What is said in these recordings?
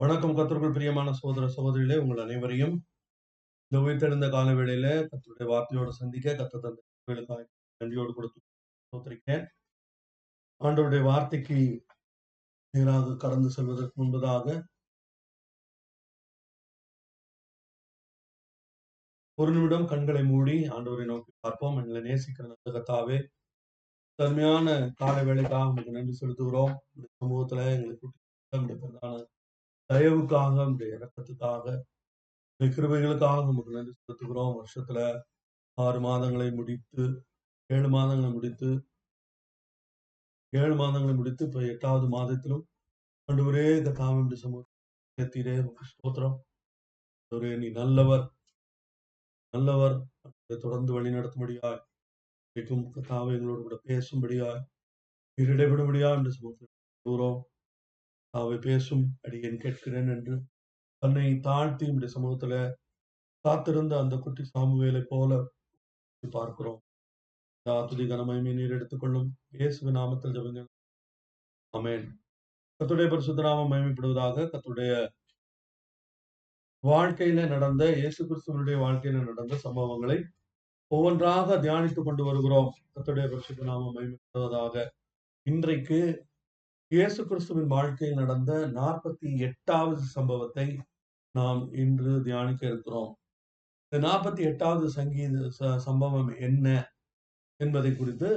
வணக்கம் கர்த்தருக்குள் பிரியமான சகோதர சகோதரிகளே, உங்கள் அனைவரையும் இந்த உயிர்த்தெழுந்த கால வேளையில கர்த்தருடைய வார்த்தையோடு சந்திக்க கர்த்தர் தந்த கிருபைகளுக்காக நன்றியோடு கொடுத்து ஸ்தோத்திரிக்கிறேன். ஆண்டவருடைய வார்த்தைக்கு நேராக கடந்து செல்வதற்கு முன்பதாக ஒரு நிமிடம் கண்களை மூடி ஆண்டவரை நோக்கி பார்ப்போம். எங்களை நேசிக்கிற நல்ல கர்த்தாவே, தன்மையான கால வேளைக்காக உங்களுக்கு நன்றி செலுத்துகிறோம். இந்த சமூகத்துல எங்களை கூட்டி உங்களுடைய பிரதான தயவுக்காக, உங்களுடைய இரக்கத்துக்காக, உங்களுடைய கிருபைகளுக்காக உங்களுக்கு நன்றி செலுத்துகிறோம். வருஷத்துல 6 மாதங்களை முடித்து 7 மாதங்களை முடித்து 7 மாதங்களை முடித்து இப்ப 8வது மாதத்திலும் ஆண்டவரே இந்த காவல் சமூகத்தீரே ஸ்தோத்திரம். ஆண்டவரே நீ நல்லவர் நல்லவர். அதை தொடர்ந்து வழி நடத்தும்படியாய் இன்றைக்கும் கர்த்தாவே எங்களோடு கூட பேசும்படியாய் நீர் இடைபடும்படியா என்று சமூகத்தில் தாவை பேசும் அடியேன் கேட்கிறேன் என்று தன்னை தாழ்த்தி இந்த சமூகத்துல காத்திருந்த அந்த குட்டி சாமுவேலை போல பார்க்கிறோம். துதி கனமகிமை நீர் எடுத்துக்கொள்ளும் இயேசுவின் நாமத்தில் ஜெபங்கள். ஆமென். கர்த்தருடைய பரிசுத்த நாமம் மகிமைப்படுவதாக. கர்த்தருடைய வாழ்க்கையில நடந்த இயேசு கிறிஸ்துவனுடைய வாழ்க்கையில நடந்த சம்பவங்களை ஒவ்வொன்றாக தியானித்துக் கொண்டு வருகிறோம். கர்த்தருடைய பரிசுத்த நாமம் மகிமைப்படுவதாக. இன்றைக்கு இயேசு கிறிஸ்துவின் வாழ்க்கையில் நடந்த 48வது சம்பவத்தை நாம் இன்று தியானிக்க இருக்கிறோம். இந்த 48வது சம்பவம் என்ன என்பதை குறித்து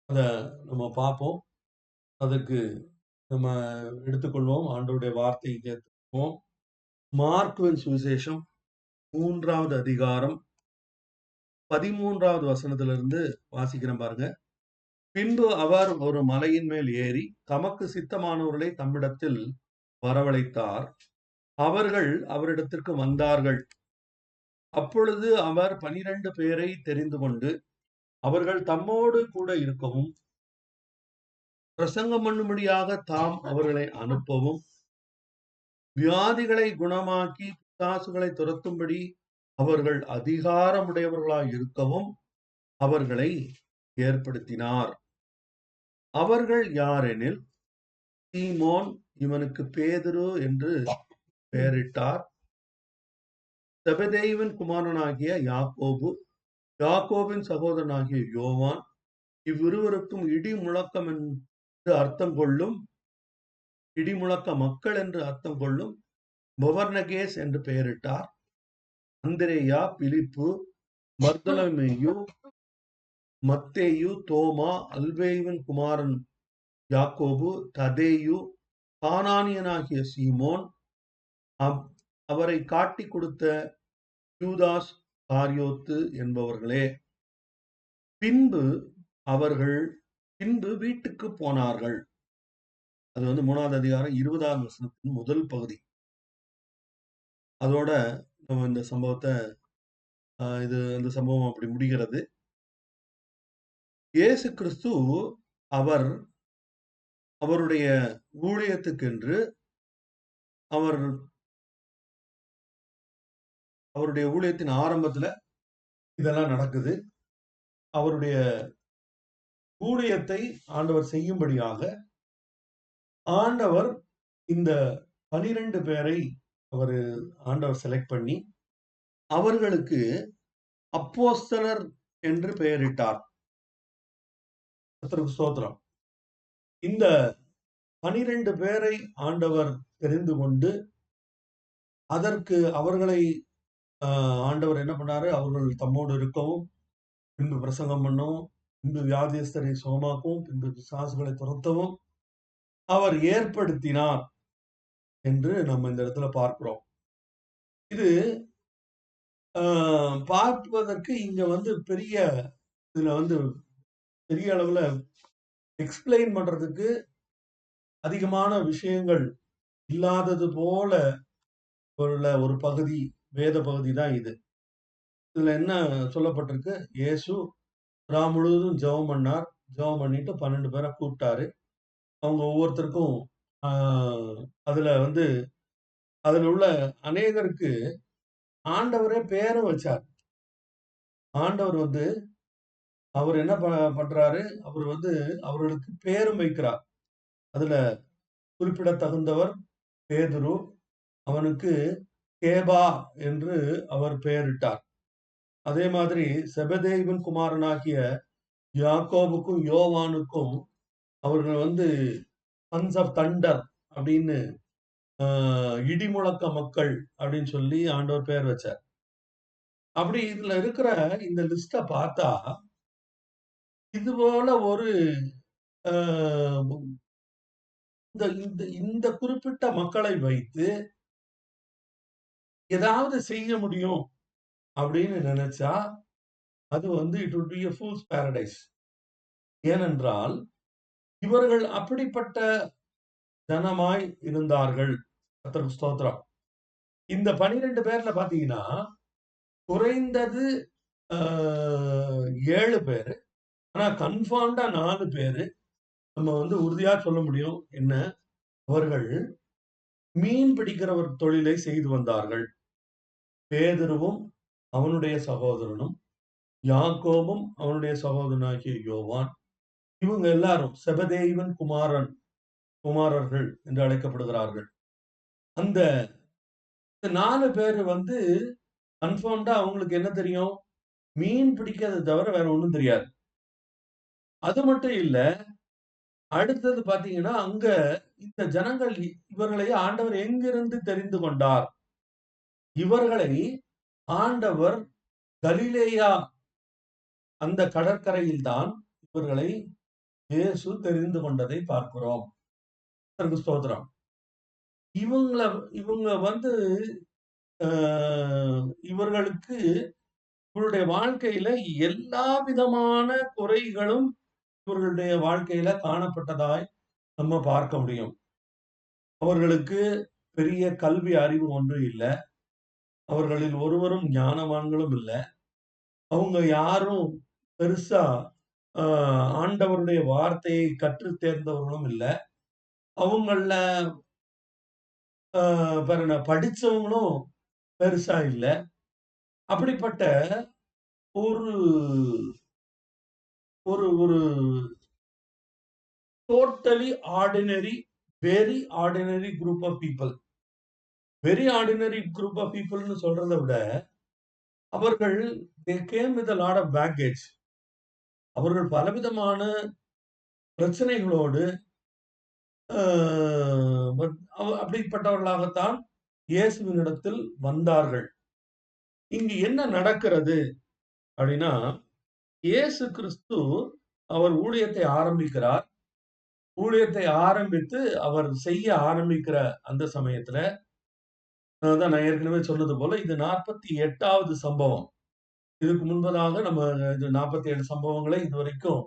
அதை நம்ம பார்ப்போம். அதற்கு நம்ம எடுத்துக்கொள்வோம். ஆண்டவருடைய வார்த்தையை கேட்போம். மார்க்குவின் சுவிசேஷம் 3வது அதிகாரம் 13வது வசனத்திலிருந்து வாசிக்கிறேன் பாருங்க. பின்பு அவர் ஒரு மலையின் மேல் ஏறி தமக்கு சித்தமானவர்களை தம்மிடத்தில் வரவழைத்தார். அவர்கள் அவரிடத்திற்கு வந்தார்கள். அப்பொழுது அவர் 12 பேரை தெரிந்து கொண்டு அவர்கள் தம்மோடு கூட இருக்கவும் பிரசங்கம் பண்ணும்படியாக தாம் அவர்களை அனுப்பவும் வியாதிகளை குணமாக்கி பிசாசுகளை துரத்தும்படி அவர்கள் அதிகாரமுடையவர்களாய் இருக்கவும் அவர்களை ஏற்படுத்தினார். அவர்கள் யாரெனில், சீமோன், இவனுக்கு பேதுரு என்று பெயரிட்டார், செபதேயுவின் குமாரனாகிய யாக்கோபு, யாக்கோபின் சகோதரனாகிய யோவான், இவ்விருவருக்கும் இடி முழக்கம் என்று அர்த்தம் கொள்ளும், இடிமுழக்க மக்கள் என்று அர்த்தம் கொள்ளும் பொவர்னகேஸ் என்று பெயரிட்டார், அந்திரேயா, பிலிப்பு, பர்தலமேயு, மத்தேயு, தோமா, அல்பேயுவின் குமாரன் யாக்கோபு, ததேயு, கானானியனாகிய சீமோன், அவரை காட்டி கொடுத்த யூதாஸ் காரியோத்து என்பவர்களே. பின்பு அவர்கள் வீட்டுக்கு போனார்கள். அது 3வது அதிகாரம் 20வது வசனத்தின் முதல் பகுதி. அதோட நம்ம இந்த சம்பவத்தை இந்த சம்பவம் அப்படி முடிகிறது. இயேசு கிறிஸ்து அவருடைய ஊழியத்துக்கென்று அவருடைய ஊழியத்தின் ஆரம்பத்துல இதெல்லாம் நடக்குது. அவருடைய ஊழியத்தை ஆண்டவர் செய்யும்படியாக ஆண்டவர் இந்த 12 பேரை ஆண்டவர் செலக்ட் பண்ணி அவர்களுக்கு அப்போஸ்தலர் என்று பெயரிட்டார். ஸ்தோத்திரம். இந்த 12 பேரை ஆண்டவர் தெரிந்து கொண்டு அதற்கு அவர்களை ஆண்டவர் என்ன பண்ணாரு, அவர்கள் தம்மோடு இருக்கவும், பின்பு பிரசங்கம் பண்ணவும், பின்பு வியாதியஸ்தரை சுகமாக்கவும், பின்பு பிசாசுகளை துரத்தவும் அவர் ஏற்படுத்தினார் என்று நம்ம இந்த இடத்துல பார்க்கிறோம். இது பார்ப்பதற்கு இங்க பெரிய அளவுல எக்ஸ்பிளைன் பண்றதுக்கு அதிகமான விஷயங்கள் இல்லாதது போல ஒரு பகுதி, வேத பகுதி தான் இது. இதுல என்ன சொல்லப்பட்டிருக்கு, இயேசு ராம் முழுவதும் ஜெபம் பண்ணார். ஜெபம் பண்ணிட்டு 12 பேரை கூப்பிட்டாரு. அவங்க ஒவ்வொருத்தருக்கும் அதுல உள்ள அநேகருக்கு ஆண்டவரே பேரும் வச்சார். ஆண்டவர் அவர் என்ன பண்றாரு, அவர்களுக்கு பேரும் வைக்கிறார். அதுல குறிப்பிடத்தகுந்தவர் பேதுரு, அவனுக்கு கேபா என்று அவர் பெயரிட்டார். அதே மாதிரி செபதேவின் குமாரனாகிய யாக்கோபுக்கும் யோவானுக்கும் அவர்கள் சன்ஸ் ஆஃப் தண்டர் அப்படின்னு இடிமுழக்க மக்கள் அப்படின்னு சொல்லி ஆண்டவர் பெயர் வச்சார். அப்படி இதுல இருக்கிற இந்த லிஸ்ட பார்த்தா இது போல ஒரு இந்த குறிப்பிட்ட மக்களை வைத்து ஏதாவது செய்ய முடியும் அப்படின்னு நினைச்சா அது it would be a fool's paradise. ஏனென்றால் இவர்கள் அப்படிப்பட்ட ஜனமாய் இருந்தார்கள். கர்த்தருக்கு ஸ்தோத்திரம். இந்த 12 பேர்ல பாத்தீங்கன்னா குறைந்தது 7 பேரு, ஆனா கன்ஃபார்ம்டா 4 பேரு நம்ம உறுதியா சொல்ல முடியும். என்ன? அவர்கள் மீன் பிடிக்கிறவர் தொழிலை செய்து வந்தார்கள். பேதுருவும் அவனுடைய சகோதரனும், யாக்கோபும் அவனுடைய சகோதரனாகிய யோவான், இவங்க எல்லாரும் செபதேயுவின் குமாரர்கள் என்று அழைக்கப்படுகிறார்கள். அந்த 4 பேரு கன்ஃபார்ம்டா அவங்களுக்கு என்ன தெரியும்? மீன் பிடிக்கிறதை தவிர வேற ஒண்ணும் தெரியாது. அது மட்டும் இல்ல, அடுத்தது பாத்தீங்கன்னா அங்க இந்த ஜனங்கள் இவர்களை ஆண்டவர் எங்கிருந்து தெரிந்து கொண்டார்? இவர்களை ஆண்டவர் கலிலேயா அந்த கடற்கரையில் தான் இவர்களை இயேசு தெரிந்து கொண்டதை பார்க்கிறோம். ஸ்தோத்திரம். இவங்க இவர்களுக்கு இவருடைய வாழ்க்கையில எல்லா விதமான குறைகளும் இவர்களுடைய வாழ்க்கையில காணப்பட்டதாய் நம்ம பார்க்க முடியும். அவர்களுக்கு பெரிய கல்வி அறிவு ஒன்றும் இல்லை. அவர்களில் ஒருவரும் ஞானவான்களும் இல்லை. அவங்க யாரும் பெருசா ஆண்டவருடைய வார்த்தையை கற்று தேர்ந்தவர்களும் இல்லை. அவங்கள படிச்சவங்களும் பெருசா இல்லை. அப்படிப்பட்ட ஒரு ஒரு ஒரு totally ordinary, very ordinary group of people. Very ordinary group of பீப்புள்னு சொல்றதை விட அவர்கள் they came with a lot of baggage. அவர்கள் பலவிதமான பிரச்சனைகளோடு அப்படிப்பட்டவர்களாகத்தான் இயேசுவினிடத்தில் வந்தார்கள். இங்கு என்ன நடக்கிறது அப்படின்னா, இயேசு கிறிஸ்து அவர் ஊழியத்தை ஆரம்பிக்கிறார். ஊழியத்தை ஆரம்பித்து அவர் செய்ய ஆரம்பிக்கிற அந்த சமயத்துல நான் ஏற்கனவே சொன்னது போல இது 48வது சம்பவம். இதுக்கு முன்பதாக நம்ம 47 சம்பவங்களை இதுவரைக்கும்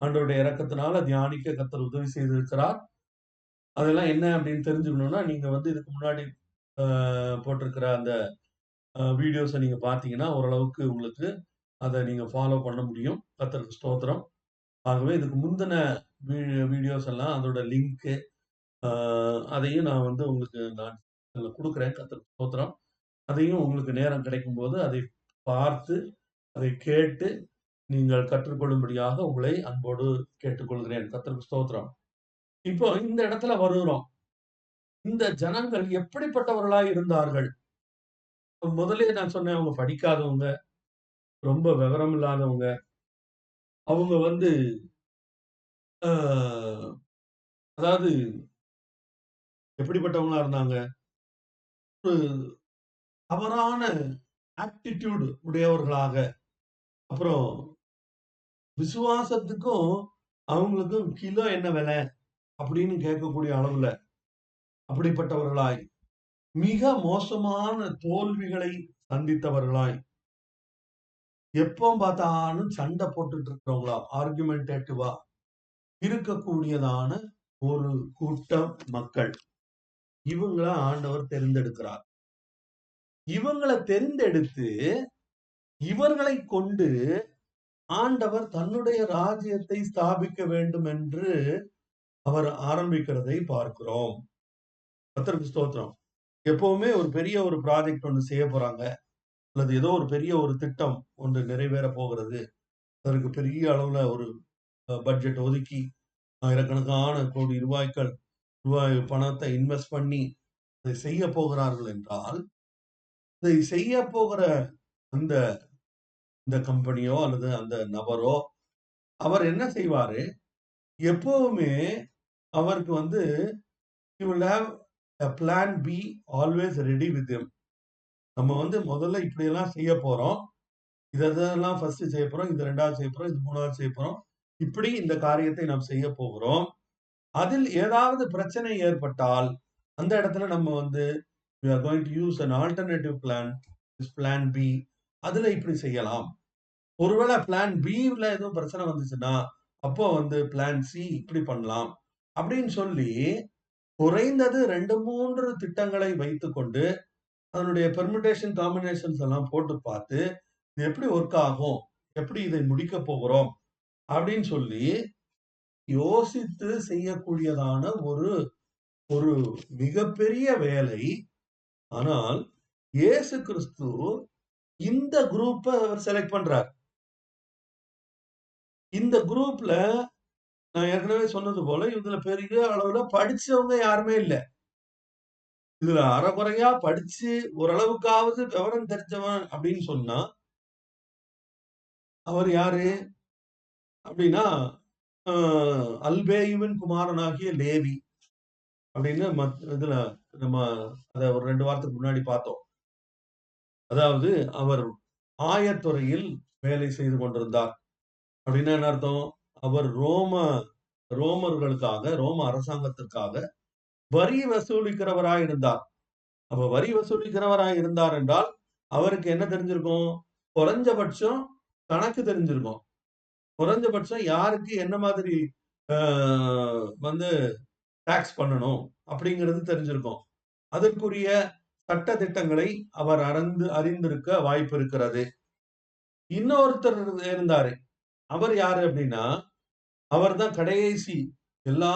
ஆண்டவருடைய இரக்கத்தினால தியானிக்க கர்த்தர் உதவி செய்திருக்கிறார். அதெல்லாம் என்ன அப்படின்னு தெரிஞ்சுக்கணும்னா நீங்க இதுக்கு முன்னாடி போட்டிருக்கிற அந்த வீடியோஸை நீங்க பார்த்தீங்கன்னா ஓரளவுக்கு உங்களுக்கு அதை நீங்க ஃபாலோ பண்ண முடியும். கர்த்தருக்கு ஸ்தோத்திரம். ஆகவே இதுக்கு முந்தின வீடியோஸ் எல்லாம் அதோட லிங்க் அதையும் நான் உங்களுக்கு நான் கொடுக்குறேன். கர்த்தருக்கு ஸ்தோத்திரம். அதையும் உங்களுக்கு நேரம் கிடைக்கும் போது அதை பார்த்து அதை கேட்டு நீங்கள் கற்றுக்கொள்ளும்படியாக உங்களை அன்போடு கேட்டுக்கொள்கிறேன். கர்த்தருக்கு ஸ்தோத்திரம். இப்போ இந்த இடத்துல வருகிறோம். இந்த ஜனங்கள் எப்படிப்பட்டவர்களாய் இருந்தார்கள்? முதலே நான் சொன்னேன், அவங்க படிக்காதவங்க, ரொம்ப விவரம் இல்லாதவங்க. அவங்க அதாவது எப்படிப்பட்டவங்களா இருந்தாங்க? ஒரு தவறான ஆட்டிடியூட் உடையவர்களாக, அப்புறம் விசுவாசத்துக்கும் அவங்களுக்கும் கிலோ என்ன விலை அப்படின்னு கேட்கக்கூடிய அளவுல அப்படிப்பட்டவர்களாய், மிக மோசமான தோல்விகளை சந்தித்தவர்களாய், எப்போ பார்த்தாலும் சண்டை போட்டுட்டு இருக்கிறவங்களா, ஆர்குமெண்டேட்டிவா இருக்கக்கூடியதான ஒரு கூட்டம் மக்கள். இவங்களை ஆண்டவர் தெரிந்தெடுக்கிறார். இவங்களை தெரிந்தெடுத்து இவர்களை கொண்டு ஆண்டவர் தன்னுடைய ராஜ்யத்தை ஸ்தாபிக்க வேண்டும் என்று அவர் ஆரம்பிக்கிறதை பார்க்கிறோம். கர்த்தருக்கு ஸ்தோத்திரம். எப்பவுமே ஒரு பெரிய ஒரு ப்ராஜெக்ட் ஒன்று செய்ய போறாங்க, அல்லது ஏதோ ஒரு பெரிய ஒரு திட்டம் ஒன்று நிறைவேற போகிறது. அதற்கு பெரிய அளவுல ஒரு பட்ஜெட் ஒதுக்கி ஆயிரக்கணக்கான கோடி ரூபாய் பணத்தை இன்வெஸ்ட் பண்ணி அதை செய்ய போகிறார்கள் என்றால், இதை செய்ய போகிற அந்த இந்த கம்பெனியோ அல்லது அந்த நபரோ, அவர் என்ன செய்வாரு, எப்பவுமே அவருக்கு வந்து he will have a plan B always ready with him. நம்ம வந்து முதல்ல இப்படியெல்லாம் செய்ய போறோம். இதெல்லாம் ஃபர்ஸ்ட் செய்ய போறோம். இது 2வது செய்ய போறோம். இது 3வது செய்ய போறோம். இப்படி இந்த காரியத்தை நாம் செய்ய போகிறோம். அதில் ஏதாவது பிரச்சனை ஏற்பட்டால், அந்த இடத்துல நம்ம வந்து we are going to use an alternative plan, this plan B. அதுல இப்படி செய்யலாம். ஒருவேளை பிளான் பில எதுவும் பிரச்சனை வந்துச்சுன்னா, அப்போ வந்து பிளான் சி இப்படி பண்ணலாம். அப்படின்னு சொல்லி குறைந்தது 2, 3 திட்டங்களை வைத்துக்கொண்டு, அதனுடைய பெர்முடேஷன், காம்பினேஷன்ஸ் எல்லாம் போட்டு பார்த்து, இது எப்படி ஒர்க் ஆகும்? எப்படி இதை முடிக்கப் போகிறோம்? அப்படின்னு சொல்லி யோசித்து செய்யக்கூடியதான ஒரு ஒரு மிகப்பெரிய வேலை. ஆனால் இயேசு கிறிஸ்து இந்த குரூப்ப அவர் செலக்ட் பண்றார். இந்த குரூப்ல நான் ஏற்கனவே சொன்னது போல, இதுல பெரிய அளவுல படிச்சவங்க யாருமே இல்ல. இதுல அரைகுறையா படிச்சு ஓரளவுக்காவது விவரம் தெரிஞ்சவன் அப்படின்னு சொன்னா, அவர் யாரு? அப்படின்னா, அ அல்பேயுவின் குமாரனாகிய லேவி அப்படின்னு இதுல நம்ம அத ஒரு 2 வாரத்துக்கு முன்னாடி பார்த்தோம். அதாவது அவர் ஆயத்துறையில் வேலை செய்து கொண்டிருந்தார். அப்படின்னா என்ன அர்த்தம்? அவர் ரோமர்களுக்காக, ரோம அரசாங்கத்திற்காக வரி வசூலிக்கிறவராய் இருந்தார். அப்ப வரி வசூலிக்கிறவராய் இருந்தார் என்றால், அவருக்கு என்ன தெரிஞ்சிருக்கும்? குறைஞ்சபட்சம் கணக்கு தெரிஞ்சிருக்கும். குறைஞ்சபட்சம் யாருக்கு என்ன மாதிரி அ வந்து டாக்ஸ் பண்ணணும் அப்படிங்கிறது தெரிஞ்சிருக்கும். அதற்குரிய சட்ட திட்டங்களை அவர் அறிந்திருக்க வாய்ப்பு இருக்கிறது. இன்னொருத்தர் இருந்தாரு. அவர் யாரு அப்படின்னா, அவர்தான் கடைசி எல்லா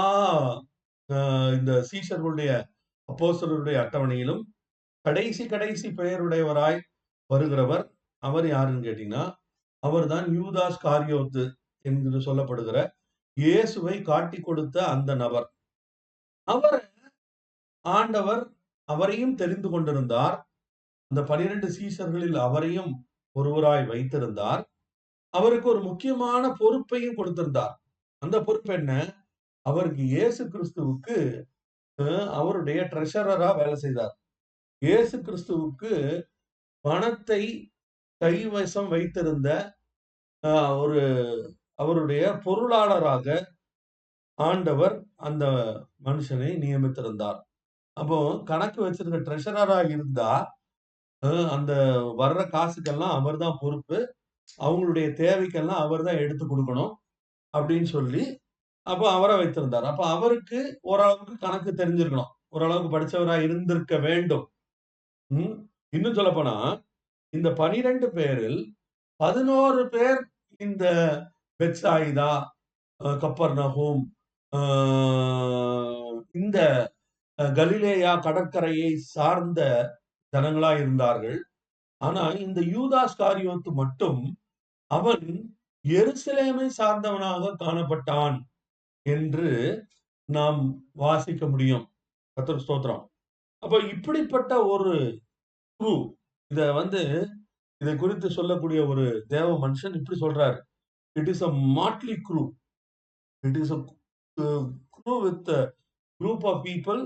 இந்த சீஷர்களுடைய அப்போஸ்தலருடைய அட்டவணையிலும் கடைசி பெயருடையவராய் வருகிறவர். அவர் யாருன்னு கேட்டீங்கன்னா, அவர்தான் யூதாஸ் காரியோத்து என்று சொல்லப்படுகிற இயேசுவை காட்டிக் கொடுத்த அந்த நபர். அவர் ஆண்டவர் அவரையும் தெரிந்து கொண்டிருந்தார். அந்த 12 சீஷர்களில் அவரையும் ஒருவராய் வைத்திருந்தார். அவருக்கு ஒரு முக்கியமான பொறுப்பையும் கொடுத்திருந்தார். அந்த பொறுப்பு என்ன? அவருக்கு இயேசு கிறிஸ்துவுக்கு அவருடைய ட்ரெஷரரா வேலை செய்தார். இயேசு கிறிஸ்துவுக்கு பணத்தை கைவசம் வைத்திருந்த ஒரு அவருடைய பொருளாளராக ஆண்டவர் அந்த மனுஷனை நியமித்திருந்தார். அப்போ கணக்கு வச்சிருக்க ட்ரெஷரரா இருந்தா, அந்த வர்ற காசுக்கெல்லாம் அவர்தான் பொறுப்பு. அவங்களுடைய தேவைக்கெல்லாம் அவர்தான் எடுத்து குடுக்கணும். அப்படின்னு சொல்லி, அப்ப அவர வைத்திருந்தார். அப்ப அவருக்கு ஓரளவுக்கு கணக்கு தெரிஞ்சிருக்கணும். ஓரளவுக்கு படிச்சவரா இருந்திருக்க வேண்டும். ம். இன்னும் சொல்லப்போனா, இந்த 12 பேரில் 11 பேர் இந்த பெத்சாயிதா, கப்பர்நகூம், அ இந்த கலிலேயா கடற்கரையை சார்ந்த ஜனங்களா இருந்தார்கள். ஆனா இந்த யூதாஸ் காரியோத்து மட்டும் அவன் எருசலேமை சார்ந்தவனாக காணப்பட்டான் என்று நாம் வாசிக்க முடியும். கர்த்தருக்கு ஸ்தோத்திரம். அப்ப இப்படிப்பட்ட ஒரு குரு இத வந்து இதை குறித்து சொல்லக்கூடிய ஒரு தேவ மனுஷன் இப்படி சொல்றாரு. It is a motley crew. It is a crew with a group of people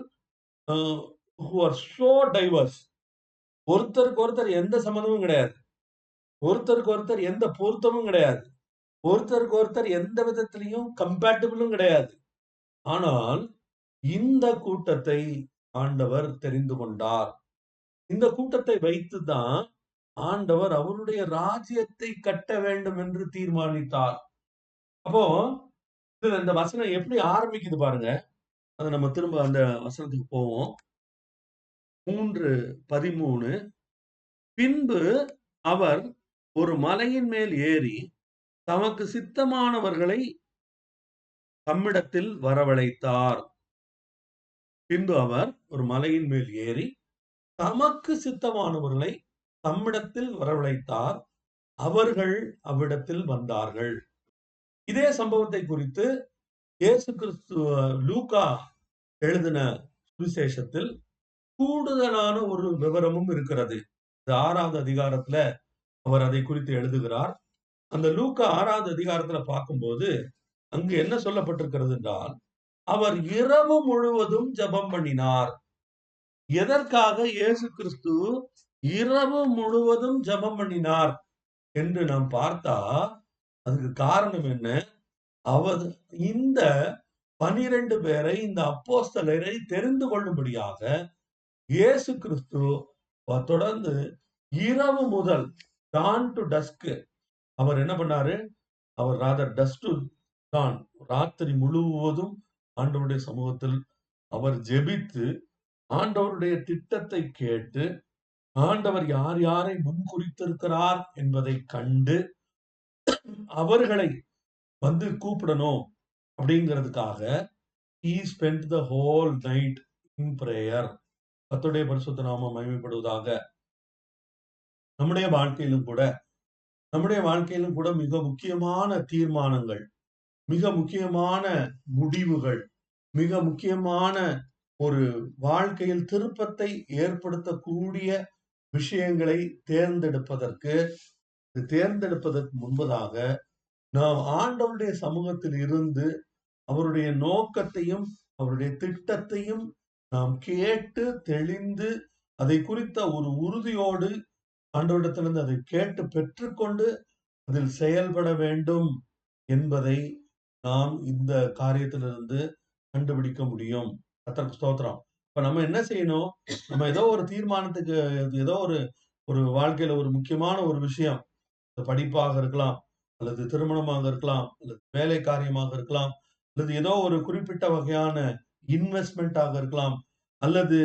who are so diverse. ஒருத்தருக்கு ஒருத்தர் எந்த சம்மந்தமும் கிடையாது. ஒருத்தருக்கு ஒருத்தர் எந்த பொருத்தமும் கிடையாது. ஒருத்தருக்கு ஒருத்தர் எந்த விதத்திலையும் கம்பேட்டிபிளும் கிடையாது. ஆனால் இந்த கூட்டத்தை ஆண்டவர் தெரிந்து கொண்டார். இந்த கூட்டத்தை வைத்துதான் ஆண்டவர் அவருடைய ராஜ்யத்தை கட்ட வேண்டும் என்று தீர்மானித்தார். அப்போ இதுல இந்த வசனம் எப்படி ஆரம்பிக்குது பாருங்க. அத நம்ம திரும்ப அந்த வசனத்துக்கு போவோம். 3:13 பின்பு அவர் ஒரு மலையின் மேல் ஏறி தமக்கு சித்தமானவர்களை தம்மிடத்தில் வரவழைத்தார். பின்பு அவர் ஒரு மலையின் மேல் ஏறி தமக்கு சித்தமானவர்களை தம்மிடத்தில் வரவழைத்தார். அவர்கள் அவ்விடத்தில் வந்தார்கள். இதே சம்பவத்தை குறித்து இயேசு கிறிஸ்து லூக்கா எழுதின சுவிசேஷத்தில் கூடுதலான ஒரு விவரமும் இருக்கிறது. இந்த 6வது அதிகாரத்துல அவர் அதை குறித்து எழுதுகிறார். அந்த லூக்கா 6வது அதிகாரத்துல பார்க்கும்போது, அங்கு என்ன சொல்லப்பட்டிருக்கிறது என்றால், அவர் இரவு முழுவதும் ஜெபம் பண்ணினார். எதற்காக இயேசு கிறிஸ்து இரவு முழுவதும் ஜெபம் பண்ணினார் என்று நாம் பார்த்தா, அதுக்கு காரணம் என்ன? அவர் இந்த 12 பேரை, இந்த அப்போஸ்தலரை தெரிந்து கொள்ளும்படியாக இயேசு கிறிஸ்து தொடர்ந்து இரவு முதல் டான் டு டஸ்க் அவர் என்ன பண்ணாரு? அவர் ராதர் டஸ்ட் டு டான் ராத்திரி முழுவதும் ஆண்டவருடைய சமூகத்தில் அவர் ஜெபித்து, ஆண்டவருடைய திட்டத்தை கேட்டு, ஆண்டவர் யார் யாரை முன்குறித்திருக்கிறார் என்பதை கண்டு, அவர்களை வந்து கூப்பிடணும் அப்படிங்கிறதுக்காக he spent the whole night in prayer. கர்த்தருடைய பரிசுத்த நாமம் மகிமைப்படுவதாக. நம்முடைய வாழ்க்கையிலும் கூட மிக முக்கியமான தீர்மானங்கள், மிக முக்கியமான முடிவுகள், மிக முக்கியமான ஒரு வாழ்க்கையில் திருப்பத்தை ஏற்படுத்தக்கூடிய விஷயங்களை தேர்ந்தெடுப்பதற்கு முன்பதாக நாம் ஆண்டவருடைய சமூகத்தில் இருந்து அவருடைய நோக்கத்தையும் அவருடைய திட்டத்தையும் நாம் கேட்டு தெளிந்து அதை குறித்த ஒரு உறுதியோடு ஆண்டவரிடத்திலிருந்து அதை கேட்டு பெற்றுக்கொண்டு அதில் செயல்பட வேண்டும் என்பதை நாம் இந்த காரியத்திலிருந்து கண்டுபிடிக்க முடியும். கர்த்தருக்கு ஸ்தோத்திரம். இப்ப நம்ம என்ன செய்யணும்? நம்ம ஏதோ ஒரு தீர்மானத்துக்கு ஏதோ ஒரு வாழ்க்கையில ஒரு முக்கியமான ஒரு விஷயம், படிப்பாக இருக்கலாம், அல்லது திருமணமாக இருக்கலாம், அல்லது வேலை காரியமாக இருக்கலாம், அல்லது ஏதோ ஒரு குறிப்பிட்ட வகையான இன்வெஸ்ட்மென்ட்டாக இருக்கலாம், அல்லது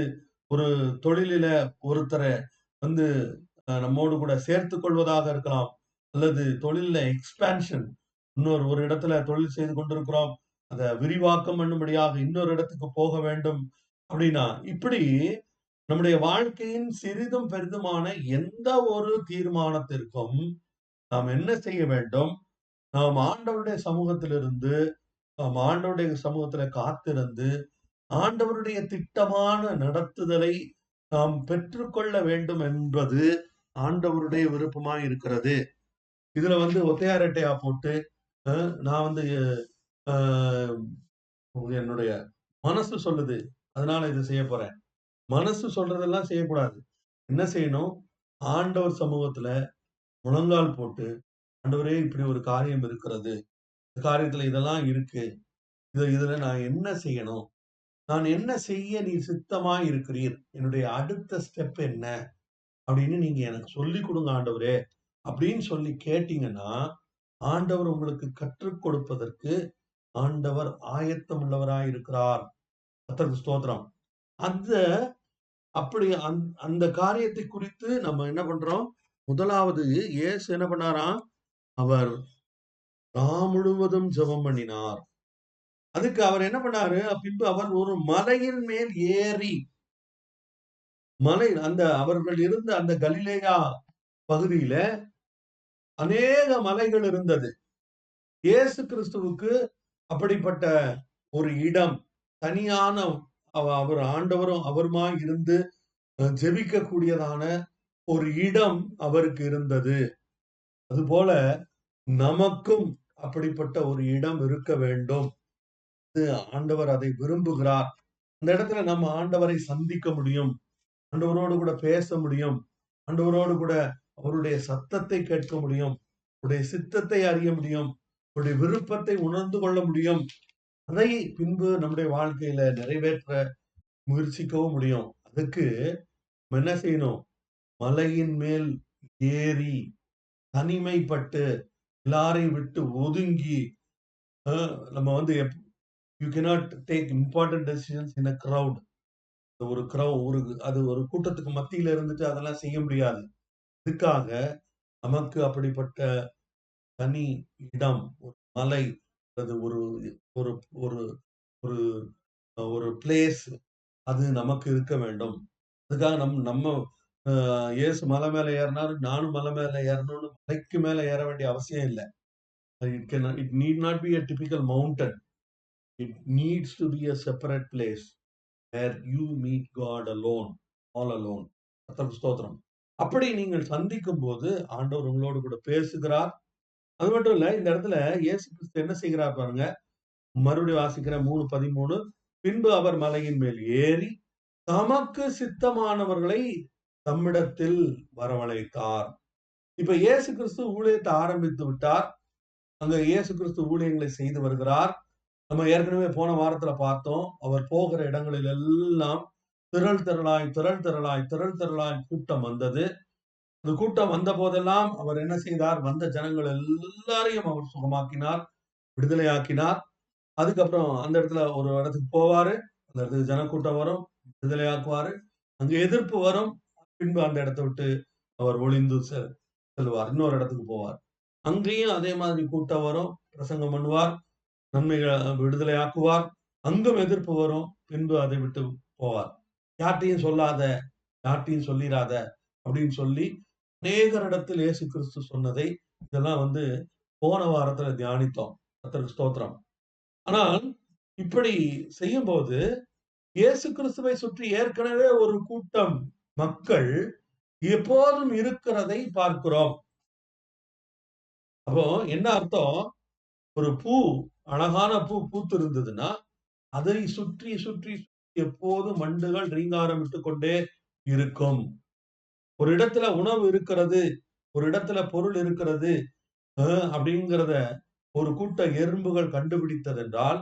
ஒரு தொழிலில ஒருத்தரை வந்து நம்மோடு கூட சேர்த்துக் கொள்வதாக இருக்கலாம், அல்லது தொழில்ல எக்ஸ்பான்ஷன் ஒரு இடத்துல தொழில் செய்து கொண்டிருக்கிறோம், அதை விரிவாக்கம் பண்ணும்படியாக இன்னொரு இடத்துக்கு போக வேண்டும் அப்படின்னா, இப்படி நம்முடைய வாழ்க்கையின் சிறிதும் பெரிதுமான எந்த ஒரு தீர்மானத்திற்கும் நாம் என்ன செய்ய வேண்டும்? நாம் ஆண்டவருடைய சமூகத்திலிருந்து, நாம் ஆண்டவருடைய சமூகத்துல காத்திருந்து, ஆண்டவருடைய திட்டமான நடத்துதலை நாம் பெற்றுக்கொள்ள வேண்டும் என்பது ஆண்டவருடைய விருப்பமாய் இருக்கிறது. இதுல ஒத்தையார் அட்டையா போட்டு நான் என்னுடைய மனசு சொல்லுது, அதனால இது செய்ய போறேன். மனசு சொல்றதெல்லாம் செய்யக்கூடாது. என்ன செய்யணும்? ஆண்டவர் சமூகத்துல முழங்கால் போட்டு, ஆண்டவரே இப்படி ஒரு காரியம் இருக்கிறது. இந்த காரியத்துல இதெல்லாம் இருக்கு. இதுல நான் என்ன செய்யணும்? நான் என்ன செய்ய நீர் சித்தமாய் இருக்கிறீர்? என்னுடைய அடுத்த ஸ்டெப் என்ன? அப்படின்னு நீங்க எனக்கு சொல்லிக் கொடுங்க ஆண்டவரே அப்படின்னு சொல்லி கேட்டீங்கன்னா, ஆண்டவர் உங்களுக்கு கற்றுக் கொடுப்பதற்கு ஆண்டவர் ஆயத்தம் உள்ளவராய் இருக்கிறார். கர்த்தருக்கு ஸ்தோத்திரம். அப்படி அந்த காரியத்தை குறித்து நம்ம என்ன பண்றோம்? முதலாவது இயேசு என்ன பண்ணாராம்? அவர் முழுவதும் ஜெபம் பண்ணினார். அதுக்கு அவர் என்ன பண்ணாரு? பின்பு அவர் ஒரு மலையின் மேல் ஏறி, அவர்கள் இருந்த அந்த கலிலேயா பகுதியில அநேக மலைகள் இருந்தது. இயேசு கிறிஸ்துவுக்கு அப்படிப்பட்ட ஒரு இடம், தனியான அவர் ஆண்டவரும் அவருமாய் இருந்து ஜெபிக்க கூடியதான ஒரு இடம் அவருக்கு இருந்தது. அதுபோல நமக்கும் அப்படிப்பட்ட ஒரு இடம் இருக்க வேண்டும். ஆண்டவர் அதை விரும்புகிறார். அந்த இடத்துல நம்ம ஆண்டவரை சந்திக்க முடியும், ஆண்டவரோடு கூட பேச முடியும், ஆண்டவரோடு கூட அவருடைய சத்தத்தை கேட்க முடியும், அவருடைய சித்தத்தை அறிய முடியும், அவருடைய விருப்பத்தை உணர்ந்து கொள்ள முடியும். அதை பின்பு நம்முடைய வாழ்க்கையில நிறைவேற்ற முயற்சிக்கவும் முடியும். அதுக்கு நம்ம என்ன செய்யணும்? மலையின் மேல் ஏறி, தனிமைப்பட்டு, எல்லாரையும் விட்டு ஒதுங்கி, நம்ம you cannot take important decisions in a crowd. அது ஒரு கூட்டத்துக்கு மத்தியில இருந்துட்டு அதெல்லாம் செய்ய முடியாது. இதுக்காக நமக்கு அப்படிப்பட்ட தனி இடம், ஒரு மலை, அது ஒரு ஒரு ஒரு ஒரு ஒரு பிளேஸ், அது நமக்கு இருக்க வேண்டும். அதுக்காக நம்ம இயேசு மலை மேல ஏறினாரு, நானும் மலை மேல ஏறணும்னு மலைக்கு மேல ஏற வேண்டிய அவசியம் இல்லை. It need not be a typical mountain. It needs to be a separate place. where you meet God alone, all alone. கர்த்தருக்கு ஸ்தோத்திரம். அப்படி நீங்கள் சந்திக்கும் போது ஆண்டவர் உங்களோடு கூட பேசுகிறார். அது மட்டும் இல்ல, இந்த இடத்துல இயேசு கிறிஸ்து என்ன செய்கிறார் பாருங்க. மறுபடியும் வாசிக்கிறேன் 3:13. பின்பு அவர் மலையின் மேல் ஏறி தமக்கு சித்தமானவர்களை தம்மிடத்தில் வரவழைத்தார். இப்ப இயேசு கிறிஸ்து ஊழியத்தை ஆரம்பித்து விட்டார். அங்க இயேசு கிறிஸ்து ஊழியங்களை செய்து வருகிறார். நம்ம ஏற்கனவே போன வாரத்துல பார்த்தோம். அவர் போகிற இடங்களில் எல்லாம் திரள் திரளாய் கூட்டம் வந்தது. அந்த கூட்டம் வந்த போதெல்லாம் அவர் என்ன செய்தார்? வந்த ஜனங்கள் எல்லாரையும் அவர் சுகமாக்கினார், விடுதலையாக்கினார். அதுக்கப்புறம் அந்த இடத்துல ஒரு இடத்துக்கு போவாரு. அந்த இடத்துக்கு ஜனக்கூட்டம் வரும், விடுதலையாக்குவாரு. அங்க எதிர்ப்பு வரும். பின்பு அந்த இடத்தை விட்டு அவர் ஒளிந்து செல்வார். இன்னொரு இடத்துக்கு போவார். அங்கேயும் அதே மாதிரி கூட்டம் வரும், பிரசங்கம் பண்ணுவார், நன்மைகளை விடுதலையாக்குவார். அங்கும் எதிர்ப்பு வரும், பின்பு அதை விட்டு போவார். யார்ட்டையும் சொல்லாத, யார்ட்டையும் சொல்லிராத அப்படின்னு சொல்லி அநேகரிடத்தில் இயேசு கிறிஸ்து சொன்னதை இதெல்லாம் போன வாரத்துல தியானித்தோம். கர்த்தருக்கு ஸ்தோத்திரம். ஆனால் இப்படி செய்யும் போது இயேசு கிறிஸ்துவை சுற்றி ஏற்கனவே ஒரு கூட்டம் மக்கள் எப்போதும் இருக்கிறதை பார்க்கிறோம். அப்போ என்ன அர்த்தம்? ஒரு பூ, அழகான பூ பூத்து இருந்ததுன்னா அதை சுற்றி சுற்றி எப்போதும் வண்டுகள் ரீங்காரமிட்டு கொண்டே இருக்கும். ஒரு இடத்துல உணவு இருக்கிறது, ஒரு இடத்துல பொருள் இருக்கிறது அப்படிங்கிறத ஒரு கூட்ட எறும்புகள் கண்டுபிடித்ததென்றால்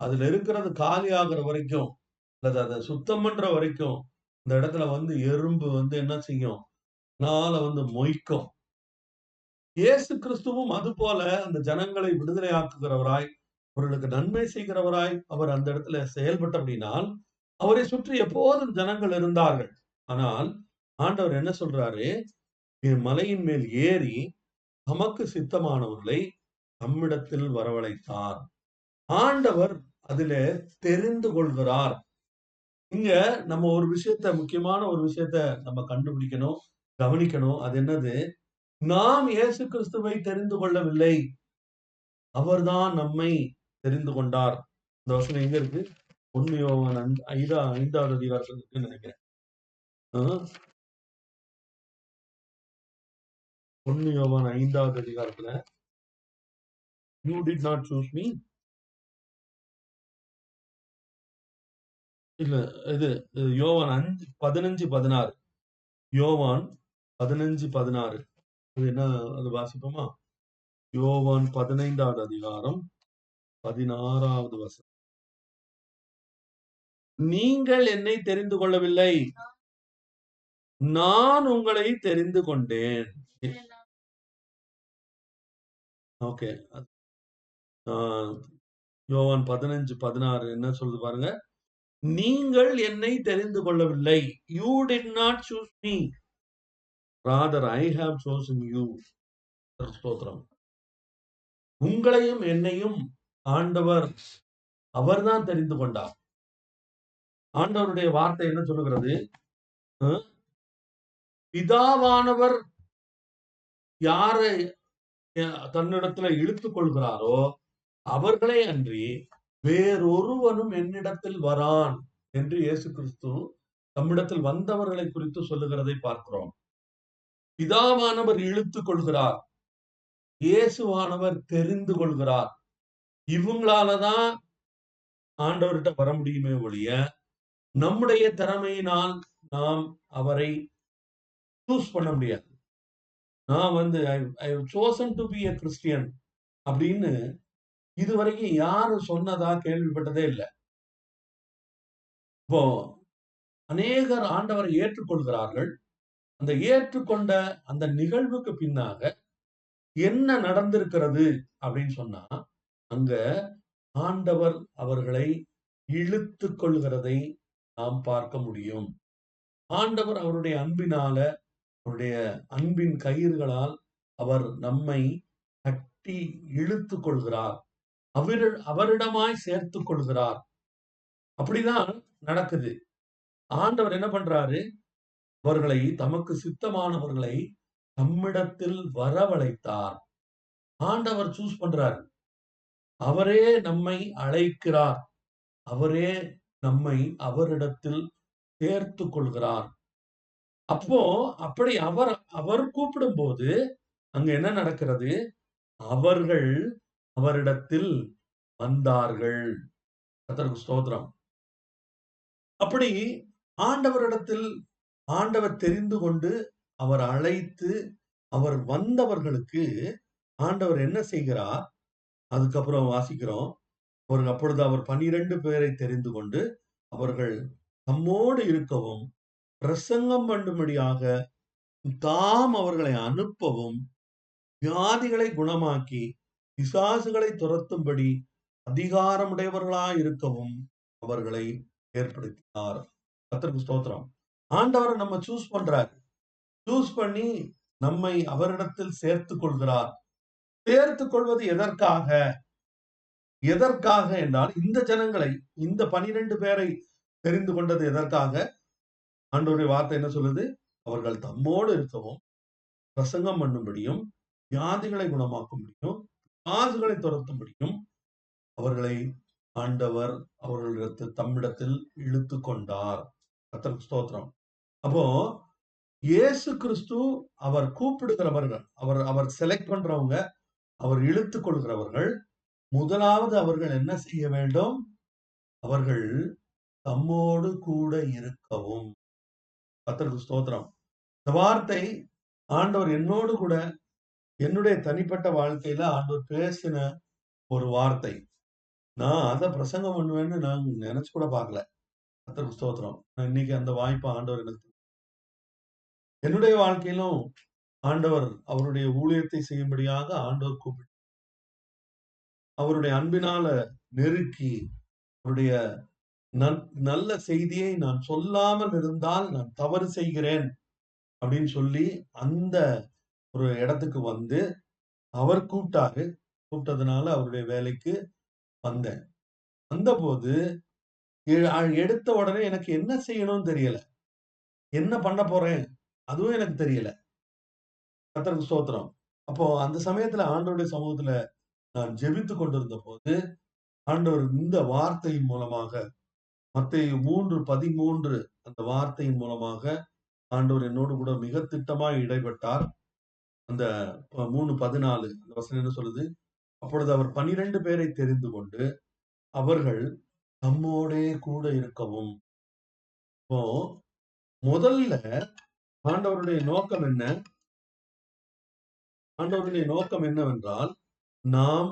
அதுல இருக்கிறது காலி ஆகிற வரைக்கும் அல்லது அதை சுத்தம் பண்ற வரைக்கும் இந்த இடத்துல எறும்பு என்ன செய்யும்? மொய்க்கும். இயேசு கிறிஸ்துவும் அது போல அந்த ஜனங்களை விடுதலையாக்குகிறவராய், அவர்களுக்கு நன்மை செய்கிறவராய் அவர் அந்த இடத்துல செயல்பட்டபடினால் அவரை சுற்றி எப்போதும் ஜனங்கள் இருந்தார்கள். ஆனால் ஆண்டவர் என்ன சொல்றாரு? மலையின் மேல் ஏறி தமக்கு சித்தமானவர்களை தம்மிடத்தில் வரவழைத்தார். ஆண்டவர் அதில தெரிந்து கொள்கிறார். இங்க நம்ம ஒரு விஷயத்த, முக்கியமான ஒரு விஷயத்த நம்ம கண்டுபிடிக்கணும், கவனிக்கணும். அது என்னது? நாம் இயேசு கிறிஸ்துவை தெரிந்து கொள்ளவில்லை, அவர்தான் நம்மை தெரிந்து கொண்டார். இந்த வசனம் எங்க இருக்கு? 1 யோவான் 5வது அதிகாரத்துல இருக்குன்னு நினைக்கிறேன். 1 யோவான் 5வது அதிகாரத்துல you did not choose me. இல்ல, இது யோவான் 15:16. யோவான் 15:16. அது என்ன? அது வாசிப்போமா? யோவான் 15வது அதிகாரம் 16வது வசனம். நீங்கள் என்னை தெரிந்து கொள்ளவில்லை, நான் உங்களை தெரிந்து கொண்டேன். ஓகே, யோவான் 15:16 என்ன சொல்லுது பாருங்க. நீங்கள் என்னை தெரிந்து கொள்ளவில்லை. You did not choose me, rather I have chosen you. ஸ்தோத்திரம். உங்களையும் என்னையும் ஆண்டவர் அவர்தான் தெரிந்து கொண்டார். ஆண்டவருடைய வார்த்தை என்ன சொல்லுகிறது? பிதாவானவர் யாரை தன்னிடத்துல இழுத்துக் கொள்கிறாரோ அவர்களே அன்றி வேறொருவனும் என்னிடத்தில் வரான் என்று இயேசு கிறிஸ்து தம்மிடத்தில் வந்தவர்களை குறித்து சொல்லுகிறதை பார்க்கிறோம். பிதாவானவர் இழுத்துக் கொள்கிறார், இயேசுவானவர் தெரிந்து கொள்கிறார். இவங்களாலதான் ஆண்டவர்கிட்ட வர முடியுமே ஒழிய நம்முடைய திறமையினால் நாம் அவரை சூஸ் பண்ண முடியாது. நான் ஐ chosen to be a Christian அப்படின்னு இதுவரைக்கும் யாரும் சொன்னதா கேள்விப்பட்டதே இல்லை. இப்போ அநேகர் ஆண்டவரை ஏற்றுக்கொள்கிறார்கள். அந்த ஏற்றுக்கொண்ட அந்த நிகழ்வுக்கு பின்னாக என்ன நடந்திருக்கிறது அப்படின்னு சொன்னா, அங்க ஆண்டவர் அவர்களை இழுத்து கொள்கிறதை நாம் பார்க்க முடியும். ஆண்டவர் அவருடைய அன்பினால, அவருடைய அன்பின் கயிறுகளால் அவர் நம்மை கட்டி இழுத்து கொள்கிறார், அவரிடமாய் சேர்த்து கொள்கிறார். அப்படிதான் நடக்குது. ஆண்டவர் என்ன பண்றாரு? அவர்களை, தமக்கு சித்தமானவர்களை தம்மிடத்தில் வரவழைத்தார். ஆண்டவர் சூஸ் பண்றாரு. அவரே நம்மை அழைக்கிறார். அவரே நம்மை அவரிடத்தில் சேர்த்து கொள்கிறார். அப்போ அப்படி அவர் கூப்பிடும்போது அங்க என்ன நடக்கிறது? அவர்கள் அவரிடத்தில் வந்தார்கள். கர்த்தருக்கு ஸ்தோத்திரம். அப்படி ஆண்டவரிடத்தில் ஆண்டவர் தெரிந்து கொண்டு அவர் அழைத்து அவர் வந்தவர்களுக்கு ஆண்டவர் என்ன செய்கிறார்? அதுக்கப்புறம் வாசிக்கிறோம். அப்பொழுது அவர் 12 பேரை தெரிந்து கொண்டு அவர்கள் தம்மோடு இருக்கவும் பிரசங்கம் பண்ணும்படியாக தாம் அவர்களை அனுப்பவும் வியாதிகளை குணமாக்கி பிசாசுகளை துரத்தும்படி அதிகாரமுடையவர்களாய் இருக்கவும் அவர்களை ஏற்படுத்தினார். கர்த்தருக்கு ஸ்தோத்திரம். ஆண்டவரை நம்ம சூஸ் பண்றார். சூஸ் பண்ணி நம்மை அவரிடத்தில் சேர்த்துக் கொள்கிறார். சேர்த்துக் கொள்வது எதற்காக? எதற்காக என்றால் இந்த ஜனங்களை, இந்த 12 பேரை தெரிந்து கொண்டது எதற்காக? ஆண்டவருடைய வார்த்தை என்ன சொல்லுது? அவர்கள் தம்மோடு இருக்கவும் பிரசங்கம் பண்ணும்படியும் வியாதிகளை குணமாக்கும்படியும் பிசாசுகளை துரத்தும்படியும் அவர்களை ஆண்டவர் அவர்களிடத்தில் தம்மிடத்தில் இழுத்து கொண்டார். கர்த்தருக்கு ஸ்தோத்திரம். அப்போ இயேசு கிறிஸ்து அவர் கூப்பிடுகிறவர்கள், அவர் செலக்ட் பண்றவங்க, அவர் இழுத்துக் கொள்கிறவர்கள். முதலாவது அவர்கள் என்ன செய்ய வேண்டும்? அவர்கள் தம்மோடு கூட இருக்கவும். கர்த்தருக்கு ஸ்தோத்திரம். இந்த வார்த்தை ஆண்டவர் என்னோடு கூட என்னுடைய தனிப்பட்ட வாழ்க்கையில ஆண்டவர் பேசின ஒரு வார்த்தை. நான் அதை பிரசங்கம் பண்ணுவேன்னு நான் நினைச்சு கூட பார்க்கல. கர்த்தருக்கு ஸ்தோத்திரம். இன்னைக்கு அந்த வாய்ப்பை ஆண்டவர் எனக்கு என்னுடைய வாழ்க்கையிலும் ஆண்டவர் அவருடைய ஊழியத்தை செய்யும்படியாக ஆண்டவர் கூப்பிட்டு அவருடைய அன்பினால நெருக்கி அவருடைய நல்ல செய்தியை நான் சொல்லாமல் இருந்தால் நான் தவறு செய்கிறேன் அப்படின்னு சொல்லி அந்த ஒரு இடத்துக்கு வந்து அவர் கூப்பிட்டாரு. கூப்பிட்டதுனால அவருடைய வேலைக்கு வந்தேன். வந்தபோது எடுத்த உடனே எனக்கு என்ன செய்யணும்னு தெரியல. என்ன பண்ண போறேன் அதுவும் எனக்கு தெரியல. கர்த்தருக்கு ஸ்தோத்திரம். அப்போ அந்த சமயத்துல ஆண்டவருடைய சமூகத்துல நான் ஜெபித்துக் கொண்டிருந்த போது ஆண்டவர் இந்த வார்த்தையின் மூலமாக மத்தேயு 3:13 அந்த வார்த்தையின் மூலமாக ஆண்டவர் என்னோடு கூட மிக திட்டமாய் இடைப்பட்டார். அந்த 3:14 அந்த வசனம் என்ன சொல்லுது? அப்பொழுது அவர் 12 பேரை தெரிந்து கொண்டு அவர்கள் தம்மோடே கூட இருக்கவும். இப்போ முதல்ல ஆண்டவருடைய நோக்கம் என்ன? ஆண்டவருடைய நோக்கம் என்னவென்றால் நாம்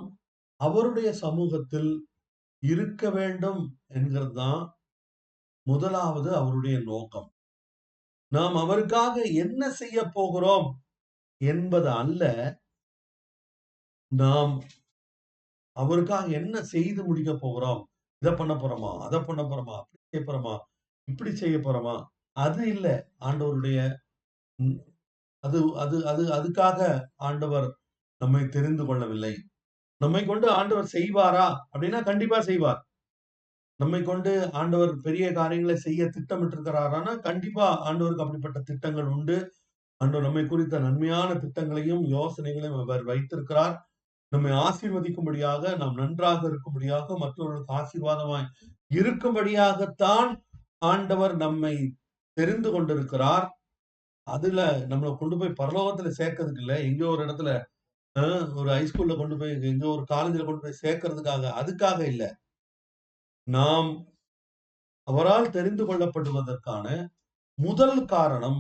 அவருடைய சமூகத்தில் இருக்க வேண்டும் என்கிறது தான் முதலாவது அவருடைய நோக்கம். நாம் அவருக்காக என்ன செய்ய போகிறோம் என்பது அல்ல, நாம் அவருக்காக என்ன செய்து முடிக்க போகிறோம். இதை பண்ண போறோமா, அதை பண்ண போறோமா, அப்படி செய்ய போறோமா, இப்படி செய்ய போறோமா, அது இல்ல ஆண்டவருடைய. அது அது அது அதுக்காக ஆண்டவர் நம்மை தெரிந்து கொள்ளவில்லை. நம்மை கொண்டு ஆண்டவர் செய்வாரா அப்படின்னா கண்டிப்பா செய்வார். நம்மை கொண்டு ஆண்டவர் பெரிய காரியங்களை செய்ய திட்டமிட்டிருக்கிறாரானா கண்டிப்பா ஆண்டவருக்கு அப்படிப்பட்ட திட்டங்கள் உண்டு. ஆண்டவர் நம்மை குறித்த நன்மையான திட்டங்களையும் யோசனைகளையும் அவர் வைத்திருக்கிறார். நம்மை ஆசீர்வதிக்கும்படியாக, நாம் நன்றாக இருக்கும்படியாக, மற்றவர்களுக்கு ஆசீர்வாதமாய் இருக்கும்படியாகத்தான் ஆண்டவர் நம்மை தெரிந்து கொண்டிருக்கிறார். அதுல நம்மளை கொண்டு போய் பரலோகத்துல சேர்க்கறதுக்கு இல்ல, எங்கேயோ ஒரு இடத்துல ஒரு ஹைஸ்கூல்ல கொண்டு போய் எங்கோ ஒரு காலேஜ்ல கொண்டு போய் சேர்க்கறதுக்காக, அதுக்காக இல்ல. நாம் அவரால் தெரிந்து கொள்ளப்படுவதற்கான முதல் காரணம்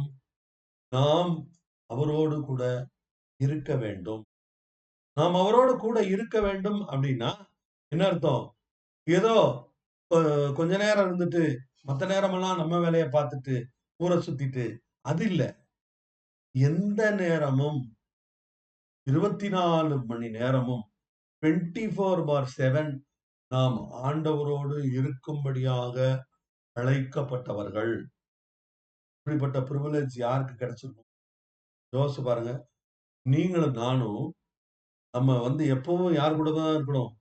நாம் அவரோடு கூட இருக்க வேண்டும். நாம் அவரோடு கூட இருக்க வேண்டும் அப்படின்னா என்ன அர்த்தம்? ஏதோ கொஞ்ச நேரம் இருந்துட்டு மத்த நேரமெல்லாம் நம்ம வேலையை பார்த்துட்டு ஊரை சுத்திட்டு அது இல்ல. எந்த நேரமும் 24 மணி நேரமும் 24/7 நாம் ஆண்டவரோடு இருக்கும்படியாக அழைக்கப்பட்டவர்கள். இப்படிப்பட்ட பிரிவிலேஜ் யாருக்கு கிடைச்சிருக்கும்? யோசிச்சு பாருங்க. நீங்களும் நானும் நம்ம எப்பவும் யார் கூட தான் இருக்கணும்?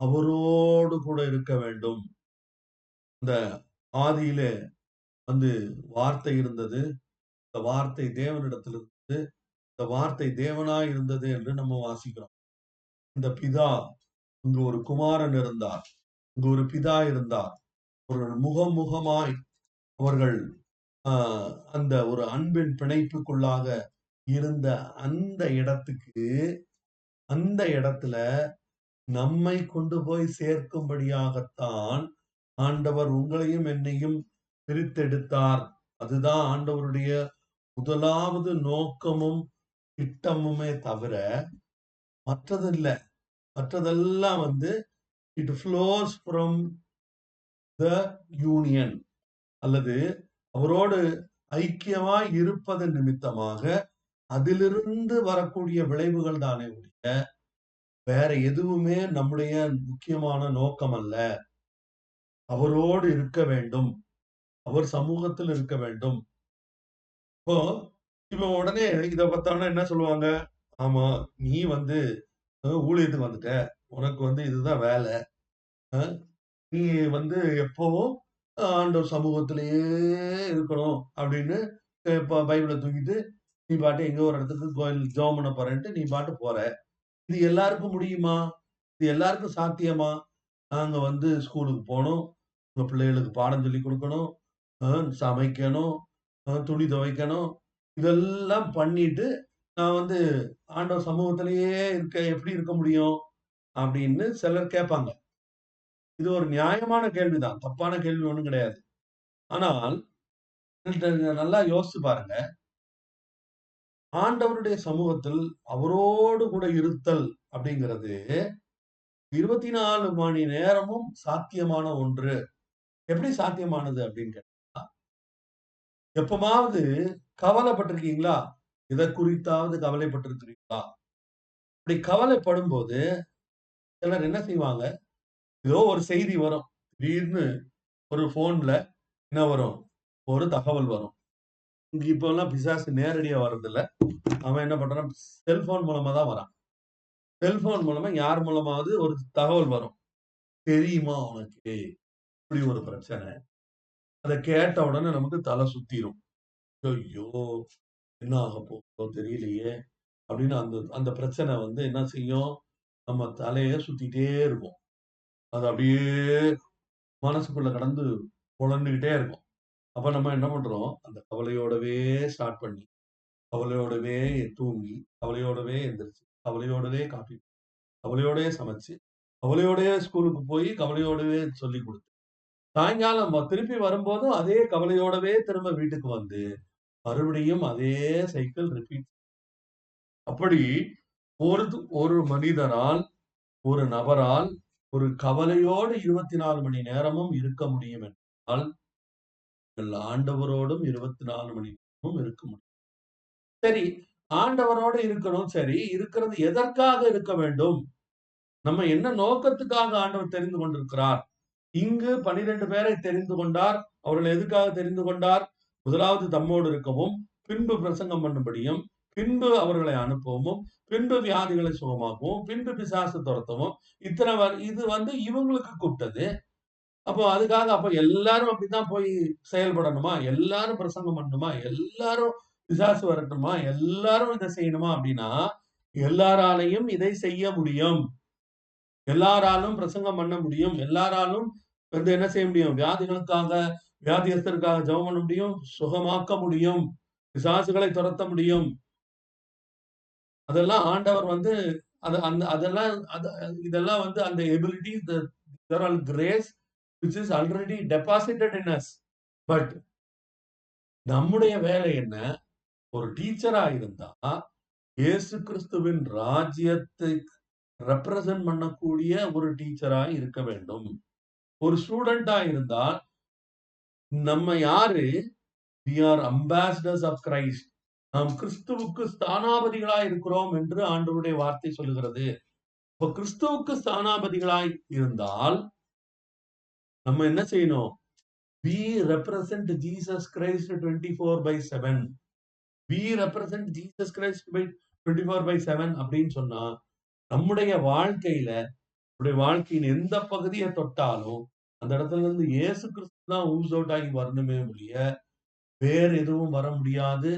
அவரோடு கூட இருக்க வேண்டும். இந்த ஆதியிலே வார்த்தை இருந்தது. இந்த வார்த்தை தேவனிடத்தில் இருந்தது. இந்த வார்த்தை தேவனாய் இருந்தது என்று நம்ம வாசிக்கிறோம். இந்த பிதா, இங்கு ஒரு குமாரன் இருந்தார். இங்கு ஒரு பிதா இருந்தார். ஒரு முகமுகமாய் அவர்கள் அந்த ஒரு அன்பின் பிணைப்புக்குள்ளாக இருந்த அந்த இடத்துக்கு, அந்த இடத்துல நம்மை கொண்டு போய் சேர்க்கும்படியாகத்தான் ஆண்டவர் உங்களையும் என்னையும் பிரித்தெடுத்தார். அதுதான் ஆண்டவருடைய முதலாவது நோக்கமும் திட்டமுமே தவிர மற்றது இல்ல. மற்றதெல்லாம் it flows from the union, அல்லது அவரோடு ஐக்கியமாய் இருப்பது நிமித்தமாக அதிலிருந்து வரக்கூடிய விளைவுகள் தானே ஒழிய வேற எதுவுமே நம்முடைய முக்கியமான நோக்கம் அல்ல. அவரோடு இருக்க வேண்டும், அவர் சமூகத்தில் இருக்க வேண்டும். இப்போ இப்ப உடனே இத பார்த்தாங்கன்னா என்ன சொல்லுவாங்க? ஆமா, நீ ஊழியத்துக்கு வந்துட்ட, உனக்கு இதுதான் வேலை. நீ எப்பவும் ஆண்டவர் சமூகத்திலேயே இருக்கணும் அப்படின்னு பைபிளை தூக்கிட்டு நீ பாட்டு எங்க ஒரு இடத்துக்கு கோயில் ஜெபம் பண்ண போறேன்ட்டு நீ பாட்டு போற. இது எல்லாருக்கும் முடியுமா? இது எல்லாருக்கும் சாத்தியமா? நாங்க ஸ்கூலுக்கு போகணும், உங்க பிள்ளைகளுக்கு பாடம் சொல்லி கொடுக்கணும், சமைக்கணும், துணி துவைக்கணும், இதெல்லாம் பண்ணிட்டு நான் ஆண்டவர் சமூகத்திலேயே எப்படி இருக்க முடியும் அப்படின்னு சிலர் கேட்பாங்க. இது ஒரு நியாயமான கேள்விதான், தப்பான கேள்வி ஒண்ணும் கிடையாது. ஆனால் நல்லா யோசிச்சு பாருங்க. ஆண்டவருடைய சமூகத்தில் அவரோடு கூட இருத்தல் அப்படிங்கிறது 24 மணி நேரமும் சாத்தியமான ஒன்று. எப்படி சாத்தியமானது அப்படின்னு கேட்டா, எப்பமாவது கவலைப்பட்டிருக்கீங்களா? எதை குறித்தாவது கவலைப்பட்டிருக்கிறீங்களா? அப்படி கவலைப்படும் போது சிலர் என்ன செய்வாங்க? ஏதோ ஒரு செய்தி வரும். திடீர்னு ஒரு போன்ல என்ன வரும்? ஒரு தகவல் வரும். இங்க இப்ப எல்லாம் பிசாசு நேரடியா வர்றதில்ல. அவன் என்ன பண்றான்? செல்போன் மூலமா தான் வரான். செல்போன் மூலமா யார் மூலமாவது ஒரு தகவல் வரும். தெரியுமா உனக்கு இப்படி ஒரு பிரச்சனை? அத கேட்ட உடனே நமக்கு தலை சுத்திரும். ஐயோ! என்ன ஆக போகுதோ தெரியலையே! அப்படின்னு அந்த அந்த பிரச்சனை என்ன செய்யும்? நம்ம தலைய சுத்திட்டே இருக்கும். அது அப்படியே மனசுக்குள்ள கடந்து புலந்துகிட்டே இருக்கும். அப்ப நம்ம என்ன பண்றோம்? அந்த கவலையோடவே ஸ்டார்ட் பண்ணி, கவலையோடவே தூங்கி, கவலையோடவே எந்திரிச்சு, கவலையோடவே காஃபி, கவலையோடவே சமைச்சு, கவலையோடவே ஸ்கூலுக்கு போய், கவலையோடவே சொல்லிக் குடுத்து, சாயங்காலம் திருப்பி வரும்போதும் அதே கவலையோடவே திரும்ப வீட்டுக்கு வந்து, மறுபடியும் அதே சைக்கிள் ரிப்பீட். அப்படி ஒரு மனிதரால், ஒரு நபரால் ஒரு கவலையோடு 24 மணி நேரமும் இருக்க முடியும் என்றால், ஆண்டவரோடும் 24 மணி நேரமும் இருக்க முடியும். சரி, ஆண்டவரோடு இருக்கணும். சரி, இருக்கிறது எதற்காக இருக்க வேண்டும்? நம்ம என்ன நோக்கத்துக்காக ஆண்டவர் தெரிந்து கொண்டிருக்கிறார்? இங்கு 12 பேரை தெரிந்து கொண்டார். அவர்கள் எதுக்காக தெரிந்து கொண்டார்? முதலாவது தம்மோடு இருக்கவும், பின்பு பிரசங்கம் பண்ணும்படியும், பின்பு அவர்களை அனுப்பவும், பின்பு வியாதிகளை சுகமாக்கவும், பின்பு பிசாசு துரத்தவும், இது இவங்களுக்கு கூப்பிட்டது. அப்போ அதுக்காக அப்ப எல்லாரும் அப்படித்தான் போய் செயல்படணுமா? எல்லாரும் பிரசங்கம் பண்ணணுமா? எல்லாரும் பிசாசு வரட்டுமா? எல்லாரும் இதை செய்யணுமா? அப்படின்னா எல்லாராலையும் இதை செய்ய முடியும். எல்லாராலும் பிரசங்கம் பண்ண முடியும். எல்லாராலும் என்ன செய்ய முடியும்? வியாதியஸ்தருக்காக ஜெபம் பண்ண முடியும், சுகமாக்க முடியும், பிசாசுகளை துரத்த முடியும். அதெல்லாம் ஆண்டவர் அதெல்லாம் இதெல்லாம் அந்த ability, grace which is already deposited in us. But நம்முடைய வேலை என்ன? ஒரு டீச்சரா இருந்தா இயேசு கிறிஸ்துவின் ராஜ்யத்தை ரெப்ரசன்ட் பண்ணக்கூடிய ஒரு டீச்சரா இருக்க வேண்டும். ஒரு ஸ்டூடெண்டா இருந்தா நம்ம யாரு? we are ambassadors of Christ. நாம் கிறிஸ்துவுக்கு ஸ்தானாபதிகளாய் இருக்கிறோம் என்று ஆண்டவருடைய வார்த்தை சொல்லுகிறது. இப்ப கிறிஸ்துவுக்கு ஸ்தானாபதிகளாய் இருந்தால் நம்ம என்ன செய்யணும்? We represent Jesus Christ 24/7. We represent Jesus Christ 24/7 அப்படின்னு சொன்னா நம்முடைய வாழ்க்கையின் எந்த பகுதியை தொட்டாலும் அந்த இடத்துல இருந்து இயேசு கிறிஸ்து தான் ஊஸ் அவுட் ஆகி வரணுமே ஒழிய வேறு எதுவும் வர முடியாது,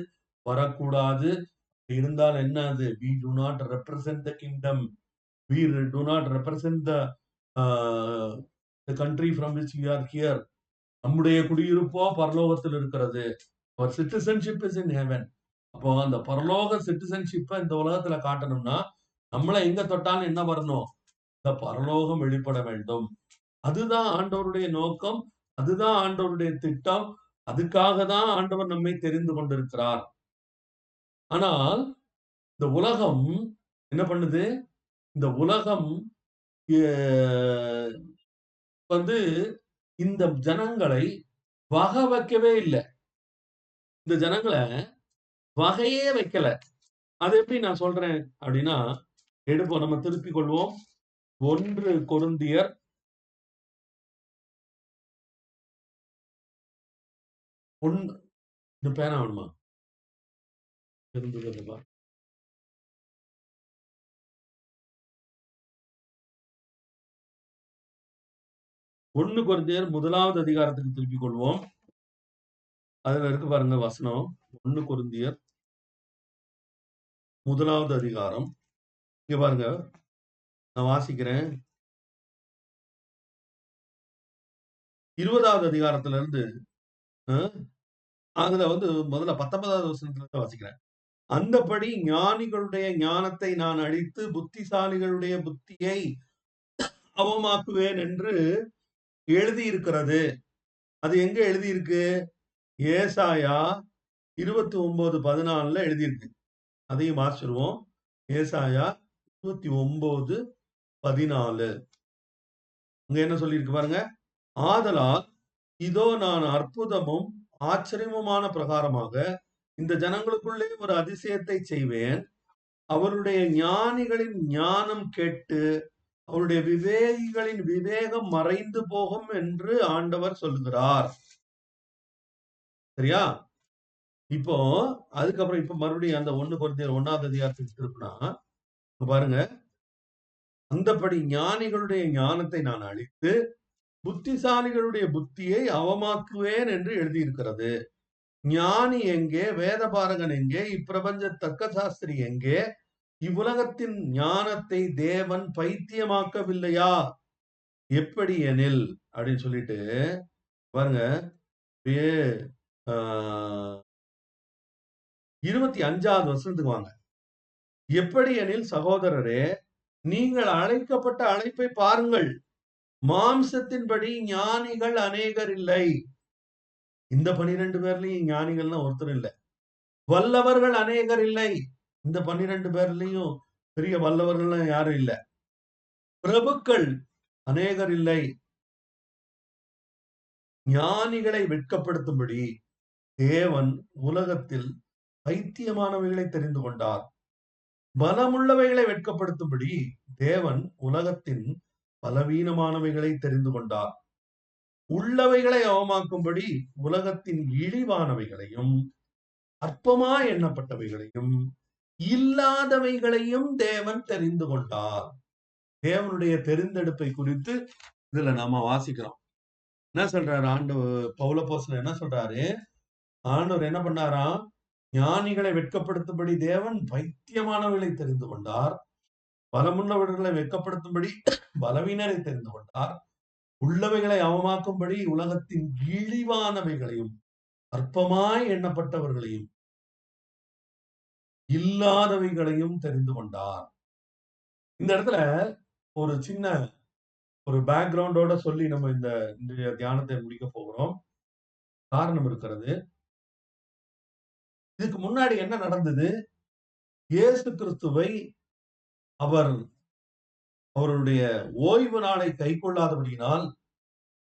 வரக்கூடாது. இருந்தால் என்ன அது? We do not represent the kingdom. We do not represent the country from which we are here. நம்முடைய குடியிருப்போ பரலோகத்தில் இருக்கிறது. அவர் சிட்டிசன்ஷிப் இஸ் இன் ஹெவன். அப்போ அந்த பரலோக சிட்டிசன்ஷிப்பை இந்த உலகத்துல காட்டணும்னா நம்மள எங்க தொட்டாலும் என்ன வரணும்? இந்த பரலோகம் வெளிப்பட வேண்டும். அதுதான் ஆண்டவருடைய நோக்கம். அதுதான் ஆண்டவருடைய திட்டம். அதுக்காக தான் ஆண்டவர் நம்மை தெரிந்து கொண்டிருக்கிறார். ஆனால் இந்த உலகம் என்ன பண்ணுது? இந்த உலகம் வந்து இந்த ஜனங்களை வகை வைக்கவே இல்லை. இந்த ஜனங்களை வகையே வைக்கல. அது எப்படி நான் சொல்றேன் அப்படின்னா, எடுப்போம், நம்ம திருப்பிக் கொள்வோம். 1 கொரிந்தியர் 1 பேனா வேணுமா? 1 கொரிந்தியர் 1வது அதிகாரத்துக்கு திருப்பிக் கொள்வோம். அதுல இருக்கு பாருங்க வசனம். 1 கொரிந்தியர் 1வது அதிகாரம். இங்க பாருங்க, நான் வாசிக்கிறேன். 20வது அதிகாரத்துல இருந்து அதுல முதல்ல 19வது வசனத்துல இருந்து வாசிக்கிறேன். அந்தபடி ஞானிகளுடைய ஞானத்தை நான் அழித்து புத்திசாலிகளுடைய புத்தியை அவமாக்குவேன் என்று எழுதியிருக்கிறது. அது எங்க எழுதியிருக்கு? ஏசாயா 29:14 எழுதியிருக்கு. அதையும் வாசிச்சிருவோம். ஏசாயா 29:14 அங்க என்ன சொல்லியிருக்கு பாருங்க. ஆதலால் இதோ நான் அற்புதமும் ஆச்சரியமுமான பிரகாரமாக இந்த ஜனங்களுக்குள்ளே ஒரு அதிசயத்தை செய்வேன். அவருடைய ஞானிகளின் ஞானம் கேட்டு அவருடைய விவேகிகளின் விவேகம் மறைந்து போகும் என்று ஆண்டவர் சொல்லுகிறார். சரியா? இப்போ அதுக்கப்புறம் இப்ப மறுபடியும் அந்த 1 கொரிந்தியர் 1வது அதிகாரத்துக்கு திருப்பினா பாருங்க. அந்தபடி ஞானிகளுடைய ஞானத்தை நான் அழித்து புத்திசாலிகளுடைய புத்தியை அவமாக்குவேன் என்று எழுதியிருக்கிறது. ஞானி எங்கே? வேதபாரகன் எங்கே? இப்பிரபஞ்ச தர்க்க சாஸ்திரி எங்கே? இவ்வுலகத்தின் ஞானத்தை தேவன் பைத்தியமாக்கவில்லையா? எப்படி எனில் அப்படின்னு சொல்லிட்டு பாருங்க. 25வது வசனத்துக்கு வாங்க. எப்படி எனில் சகோதரரே, நீங்கள் அழைக்கப்பட்ட அழைப்பை பாருங்கள். மாம்சத்தின்படி ஞானிகள் அநேகர் இல்லை. இந்த 12 பேர்லயும் ஞானிகள்னா ஒருத்தர் இல்லை. வல்லவர்கள் அநேகர் இல்லை. இந்த 12 பேர்லயும் பெரிய வல்லவர்கள் யாரும் இல்லை. பிரபுக்கள் அநேகர் இல்லை. ஞானிகளை வெட்கப்படுத்தும்படி தேவன் உலகத்தில் பைத்தியமானவைகளை தெரிந்து கொண்டார். பலமுள்ளவைகளை வெட்கப்படுத்தும்படி தேவன் உலகத்தின் பலவீனமானவைகளை தெரிந்து கொண்டார். உள்ளவைகளை அவமாக்கும்படி உலகத்தின் இழிவானவைகளையும் அற்பமாய் எண்ணப்பட்டவைகளையும் இல்லாதவைகளையும் தேவன் தெரிந்து கொண்டார். தேவனுடைய தெரிந்தெடுப்பை குறித்து இதுல நாம வாசிக்கிறோம். என்ன சொல்றாரு பவுலப்போஸ்தலன் என்ன சொல்றாரு? ஆண்டவர் என்ன பண்ணாராம்? ஞானிகளை வெட்கப்படுத்தும்படி தேவன் பைத்தியமானவர்களை தெரிந்து கொண்டார். பலமுள்ளவர்களை வெட்கப்படுத்தும்படி பலவீனரை தெரிந்து கொண்டார். உள்ளவைகளை அவமாக்கும்படி உலகத்தின் இழிவானவைகளையும் அற்பமாய் எண்ணப்பட்டவர்களையும் இல்லாதவைகளையும் தெரிந்து கொண்டார். இந்த இடத்துல ஒரு சின்ன ஒரு பேக்ரவுண்டோட சொல்லி நம்ம இந்த தியானத்தை முடிக்க போகிறோம். காரணம் இருக்கிறது. இதுக்கு முன்னாடி என்ன நடந்தது? இயேசு கிறிஸ்துவை அவருடைய ஓய்வு நாளை கைக்கொள்ளாதபடியினால்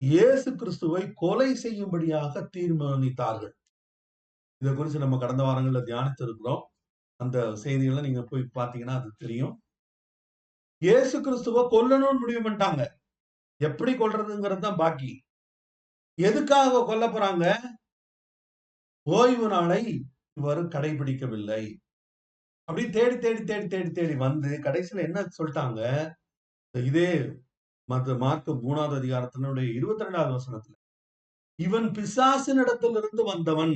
இயேசு கிறிஸ்துவை கொலை செய்யும்படியாக தீர்மானித்தார்கள். இதை குறித்து நம்ம கடந்த வாரங்கள்ல தியானித்து இருக்கிறோம். அந்த செய்திகளை நீங்க போய் பார்த்தீங்கன்னா அது தெரியும். இயேசு கிறிஸ்துவை கொல்லணும்னு முடிவு பண்ணிட்டாங்க. எப்படி கொல்றதுங்கிறது தான் பாக்கி. எதுக்காக கொல்ல போறாங்க? ஓய்வு நாளை இவர் கடைபிடிக்கவில்லை. அப்படி தேடி தேடி தேடி தேடி தேடி வந்து கடைசியில என்ன சொல்லிட்டாங்க? இதே மார்க்கு 3வது அதிகாரத்தினுடைய 22வது வசனத்துல, இவன் பிசாசினிடத்திலிருந்து வந்தவன்,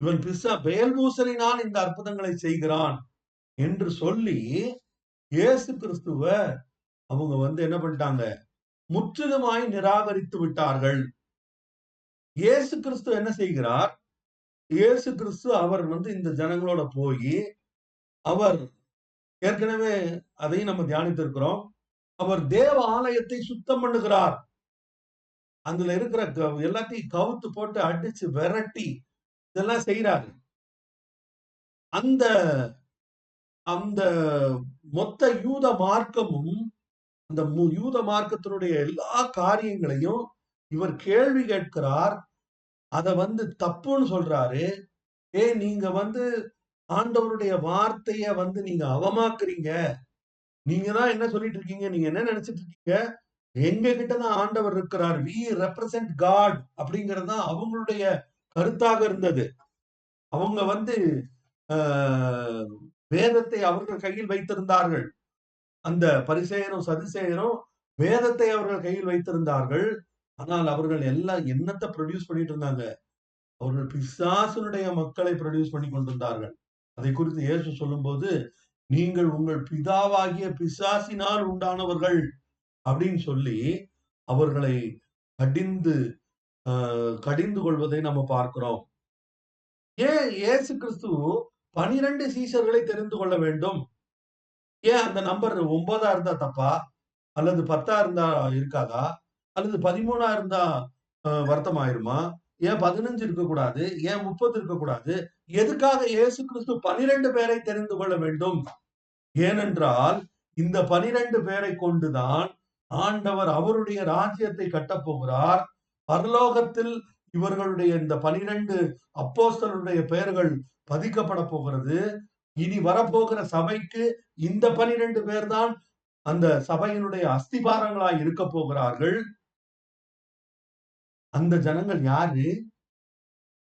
இவன் பெயல்பூசலினால் இந்த அற்புதங்களை செய்கிறான் என்று சொல்லி இயேசு கிறிஸ்துவ அவங்க என்ன பண்ணிட்டாங்க? முற்றிலுமாய் நிராகரித்து விட்டார்கள். இயேசு கிறிஸ்து என்ன செய்கிறார்? இயேசு கிறிஸ்து அவர் இந்த ஜனங்களோட போய் அவர் ஏற்கனவே அதையும் நம்ம தியானித்திருக்கிறோம். அவர் தேவ ஆலயத்தை சுத்தம் பண்ணுகிறார். அதுல இருக்கிற எல்லாத்தையும் கவுத்து போட்டு அடிச்சு விரட்டி இதெல்லாம் செய்யறாரு. அந்த அந்த மொத்த யூத மார்க்கமும் அந்த யூத மார்க்கத்தினுடைய எல்லா காரியங்களையும் இவர் கேள்வி கேட்கிறார். அத தப்புன்னு சொல்றாரு. நீங்க ஆண்டவருடைய வார்த்தைய நீங்க அவமாக்குறீங்க. நீங்க தான் என்ன சொல்லிட்டு இருக்கீங்க? நீங்க என்ன நினைச்சிட்டு இருக்கீங்க? எங்க கிட்ட தான் ஆண்டவர் இருக்கிறார். வி ரெப்ரசன்ட் காட் அப்படிங்கிறது தான் அவங்களுடைய கருத்தாக இருந்தது. அவங்க வேதத்தை அவர்கள் கையில் வைத்திருந்தார்கள். அந்த பரிசேயரும் சதுசேயரும் வேதத்தை அவர்கள் கையில் வைத்திருந்தார்கள். ஆனால் அவர்கள் எல்லாம் என்னத்தை ப்ரொடியூஸ் பண்ணிட்டு இருந்தாங்க? அவர்கள் பிசாசனுடைய மக்களை ப்ரொடியூஸ் பண்ணி கொண்டிருந்தார்கள். அதை குறித்து இயேசு சொல்லும்போது, நீங்கள் உங்கள் பிதாவாகிய பிசாசினால் உண்டானவர்கள் அப்படின்னு சொல்லி அவர்களை கடிந்து கடிந்து கொள்வதை நம்ம பார்க்கிறோம். ஏன் இயேசு கிறிஸ்து 12 சீஷர்களை தெரிந்து கொள்ள வேண்டும்? ஏன் அந்த நம்பர் 9 இருந்தா தப்பா? அல்லது 10 இருந்தா இருக்காதா? அல்லது 13 இருந்தா வருத்தமாயிருமா? ஏன் 15 இருக்கக்கூடாது? ஏன் 30 இருக்கக்கூடாது? எதுக்காக இயேசு கிறிஸ்து 12 பேரை தெரிந்து கொள்ள வேண்டும்? ஏனென்றால் இந்த 12 பேரை கொண்டுதான் ஆண்டவர் அவருடைய ராஜ்யத்தை கட்டப் போகிறார். பரலோகத்தில் இவர்களுடைய இந்த 12 அப்போஸ்தலருடைய பெயர்கள் பதிக்கப்பட போகிறது. இனி வரப்போகிற சபைக்கு இந்த 12 பேர் தான் அந்த சபையினுடைய அஸ்திபாரங்களாய் இருக்க போகிறார்கள். அந்த ஜனங்கள் யாரு?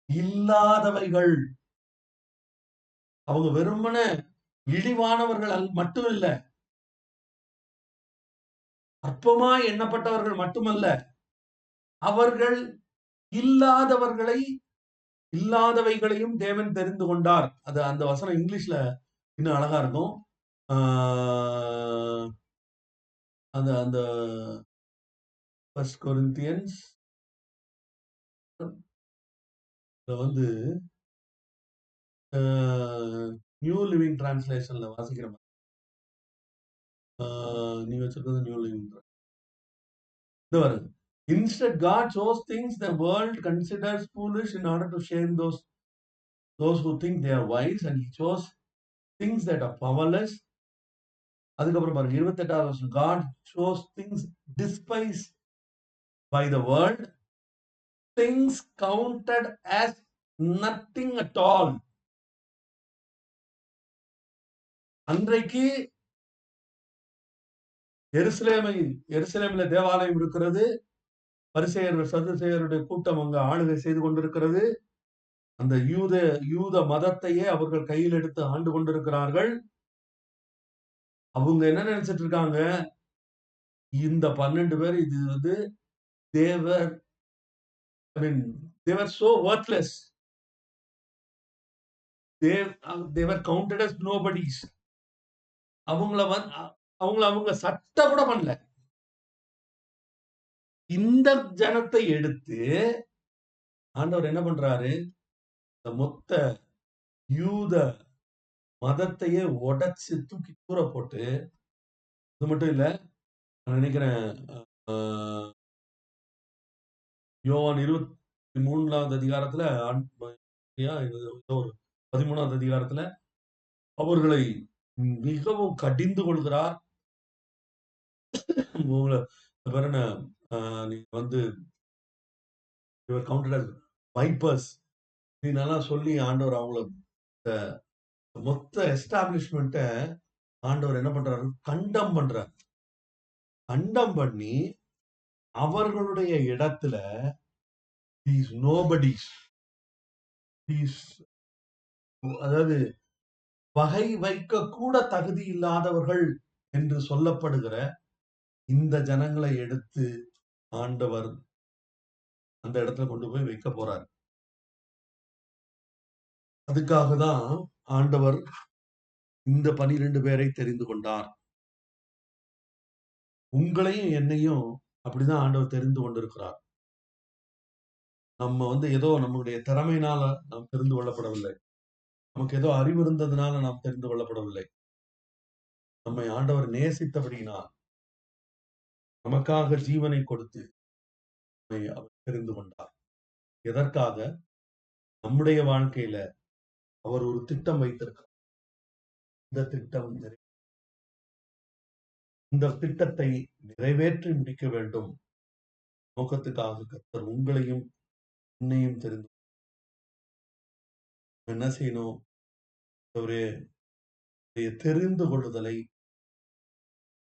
இல்லாதவைகள். அவங்க வெறுமனே இழிவானவர்கள் மட்டும் இல்ல, அற்பமாய் எண்ணப்பட்டவர்கள் மட்டுமல்ல, அவர்கள் இல்லாதவைகளையும் தேவன் தெரிந்து கொண்டார். அது அந்த வசனம் இங்கிலீஷ்ல இன்னும் அழகா இருக்கும். அந்த அந்த ஃபர்ஸ்ட் கொரிந்தியன்ஸ் நியூ லிவிங் டிரான்ஸ்லேஷன்ல வாசிக்கிற மாதிரி. நீ வச்சிருக்கிறது நியூ லிவிங். இது வருது. Instead, God chose things the world considers foolish in order to shame those who think they are wise, and He chose things that are powerless. அதுக்கப்புறம் பாருங்க 28வது வருஷம். God chose things despised by the world, things counted as nothing at all. அன்றைக்கு எருசலேமில தேவாலயம் இருக்கிறது. பரிசேயர்கள் சதுசேயருடைய கூட்டம் அங்க ஆளுகை செய்து கொண்டிருக்கிறது. அந்த யூத மதத்தையே அவர்கள் கையில் எடுத்து ஆண்டு கொண்டிருக்கிறார்கள். அவங்க என்ன நினைச்சிட்டு இருக்காங்க? இந்த 12 பேர் இது தேவர் so worthless. They were counted as nobodies. அவங்க சட்ட கூட பண்ணல. இந்த ஜனத்தை எடுத்து ஆண்டவர் என்ன பண்றாரு? மொத்த யூத மதத்தையே உடைச்சு தூக்கி தூர போட்டு, இது மட்டும் இல்ல, நான் நினைக்கிறேன் யோவான் 23வது அதிகாரத்துல 13வது அதிகாரத்துல அவர்களை மிகவும் கடிந்து கொள்கிறார். உங்களை வைப்பர்ஸ் சொல்லி ஆண்டவர் அவங்கள மொத்த எஸ்டாப்ளிஷ்மெண்ட்ட ஆண்டவர் என்ன பண்றாரு? கண்டம் பண்றார். கண்டம் பண்ணி அவர்களுடைய இடத்துல these nobodies, அதாவது வகை வைக்க கூட தகுதி இல்லாதவர்கள் என்று சொல்லப்படுகிற இந்த ஜனங்களை எடுத்து ஆண்டவர் அந்த இடத்துல கொண்டு போய் வைக்க போறார். அதுக்காக தான் ஆண்டவர் இந்த 12 பேரை தெரிந்து கொண்டார். உங்களையும் என்னையும் அப்படிதான் ஆண்டவர் தெரிந்து கொண்டிருக்கிறார். நம்ம ஏதோ நம்முடைய திறமையினால நாம் தெரிந்து கொள்ளப்படவில்லை. நமக்கு ஏதோ அறிவு இருந்ததுனால நாம் தெரிந்து கொள்ளப்படவில்லை. நம்மை ஆண்டவர் நேசித்தபடியினால், நமக்காக ஜீவனை கொடுத்து நம்மை அவர் தெரிந்து கொண்டார். எதற்காக? நம்முடைய வாழ்க்கையில அவர் ஒரு திட்டம் வைத்திருக்கிறார். இந்த திட்டம் இந்த திட்டத்தை நிறைவேற்றி முடிக்க வேண்டும் நோக்கத்துக்காக கர்த்தர் உங்களையும் என்னையும் தெரிந்து என்ன செய்யணும்? அவரே தெரிந்து கொள்ளுதலை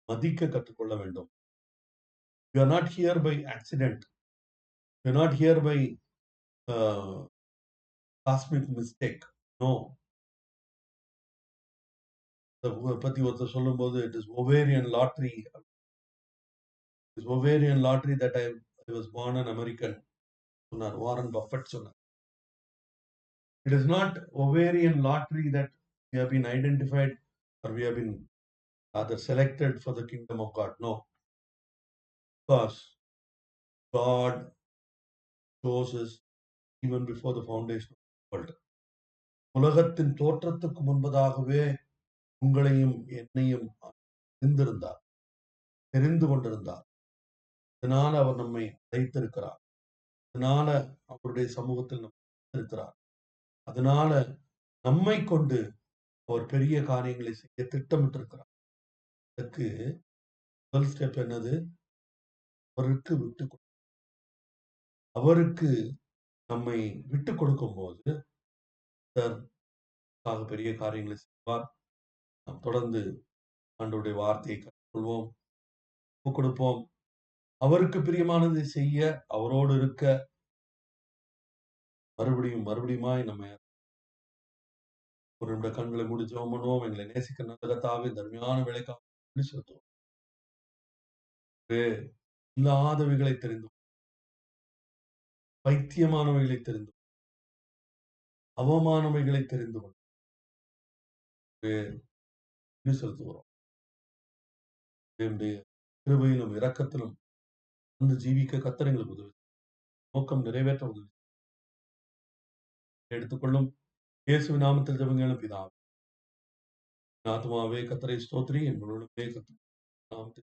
மதிக்க கற்றுக்கொள்ள வேண்டும். You are not here by accident. You are not here by cosmic mistake. No. பத்தி ஒருத்தர் சொல்லும்போது it is ovarian lottery. It is ovarian lottery that I was born an American. சொன்னார் வாரன் பஃபெட் சொன்னார். It is not ovarian lottery that we have been identified or we have been rather selected for the kingdom of God. No. Because God chose us even before the foundation of the world. உலகத்தின் தோற்றத்துக்கு முன்பதாகவே உங்களையும் என்னையும் அறிந்திருந்தார், தெரிந்து கொண்டிருந்தார். இதனால அவர் நம்மை அழைத்திருக்கிறார். அதனால அவருடைய சமூகத்தில் நம்ம இருக்கிறார். அதனால நம்மை கொண்டு அவர் பெரிய காரியங்களை செய்ய திட்டமிட்டிருக்கிறார். அதற்கு முதல் ஸ்டெப் என்னது? அவருக்கு விட்டு அவருக்கு நம்மை விட்டு கொடுக்கும் போது பெரிய காரியங்களை செய்வார். நாம் தொடர்ந்து ஆண்டவருடைய வார்த்தையை கற்றுக்கொள்வோம், கொடுப்போம். அவருக்கு பிரியமானதை செய்ய, அவரோடு இருக்க மறுபடியுமாய் நம்ம ஒரு நிமிட கண்களை மூடி ஜெபம் பண்ணுவோம். எங்களை நேசிக்க நல்ல கர்த்தாவே, தர்மையான வேலைக்காக செலுத்துவோம். இல்லாதவைகளை தெரிந்து, பைத்தியமானவைகளை தெரிந்து, அவமானவைகளை தெரிந்து கொண்டு செலுத்துகிறோம். கிருபையிலும் இரக்கத்திலும் வந்து ஜீவிக்க கர்த்தர் எங்களுக்கு உதவி, நோக்கம் நிறைவேற்ற உதவி எடுத்துக்கொள்ளும். இயேசுவின் நாமத்தில் ஜெபங்களும் பிதாவே. ஆத்துமாவே கர்த்தரை ஸ்தோத்திரி, என் முழுமே நாமத்தில்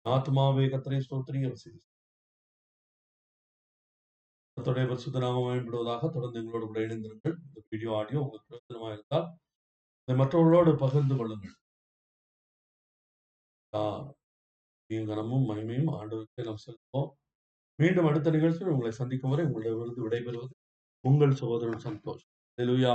ஆத்துமாவே கர்த்தரை ஸ்தோத்திரி. கர்த்தருடைய பரிசுத்த நாமம் மகிமைப்படுவதாக. தொடர்ந்து எங்களோடு கூட இணைந்திருங்கள். இந்த வீடியோ ஆடியோ உங்களுக்கு பிரயோஜனமாக இருந்தால் இதை மற்றவர்களோடு பகிர்ந்து கொள்ளுங்கள். கனமும் மகிமையும் ஆண்டவருக்கு நாம் செலுத்துவோம். மீண்டும் அடுத்த நிகழ்ச்சியில் உங்களை சந்திக்கும் வரை உங்களிடமிருந்து விடைபெறுவது உங்கள் சகோதரன் சந்தோஷ். அல்லேலூயா.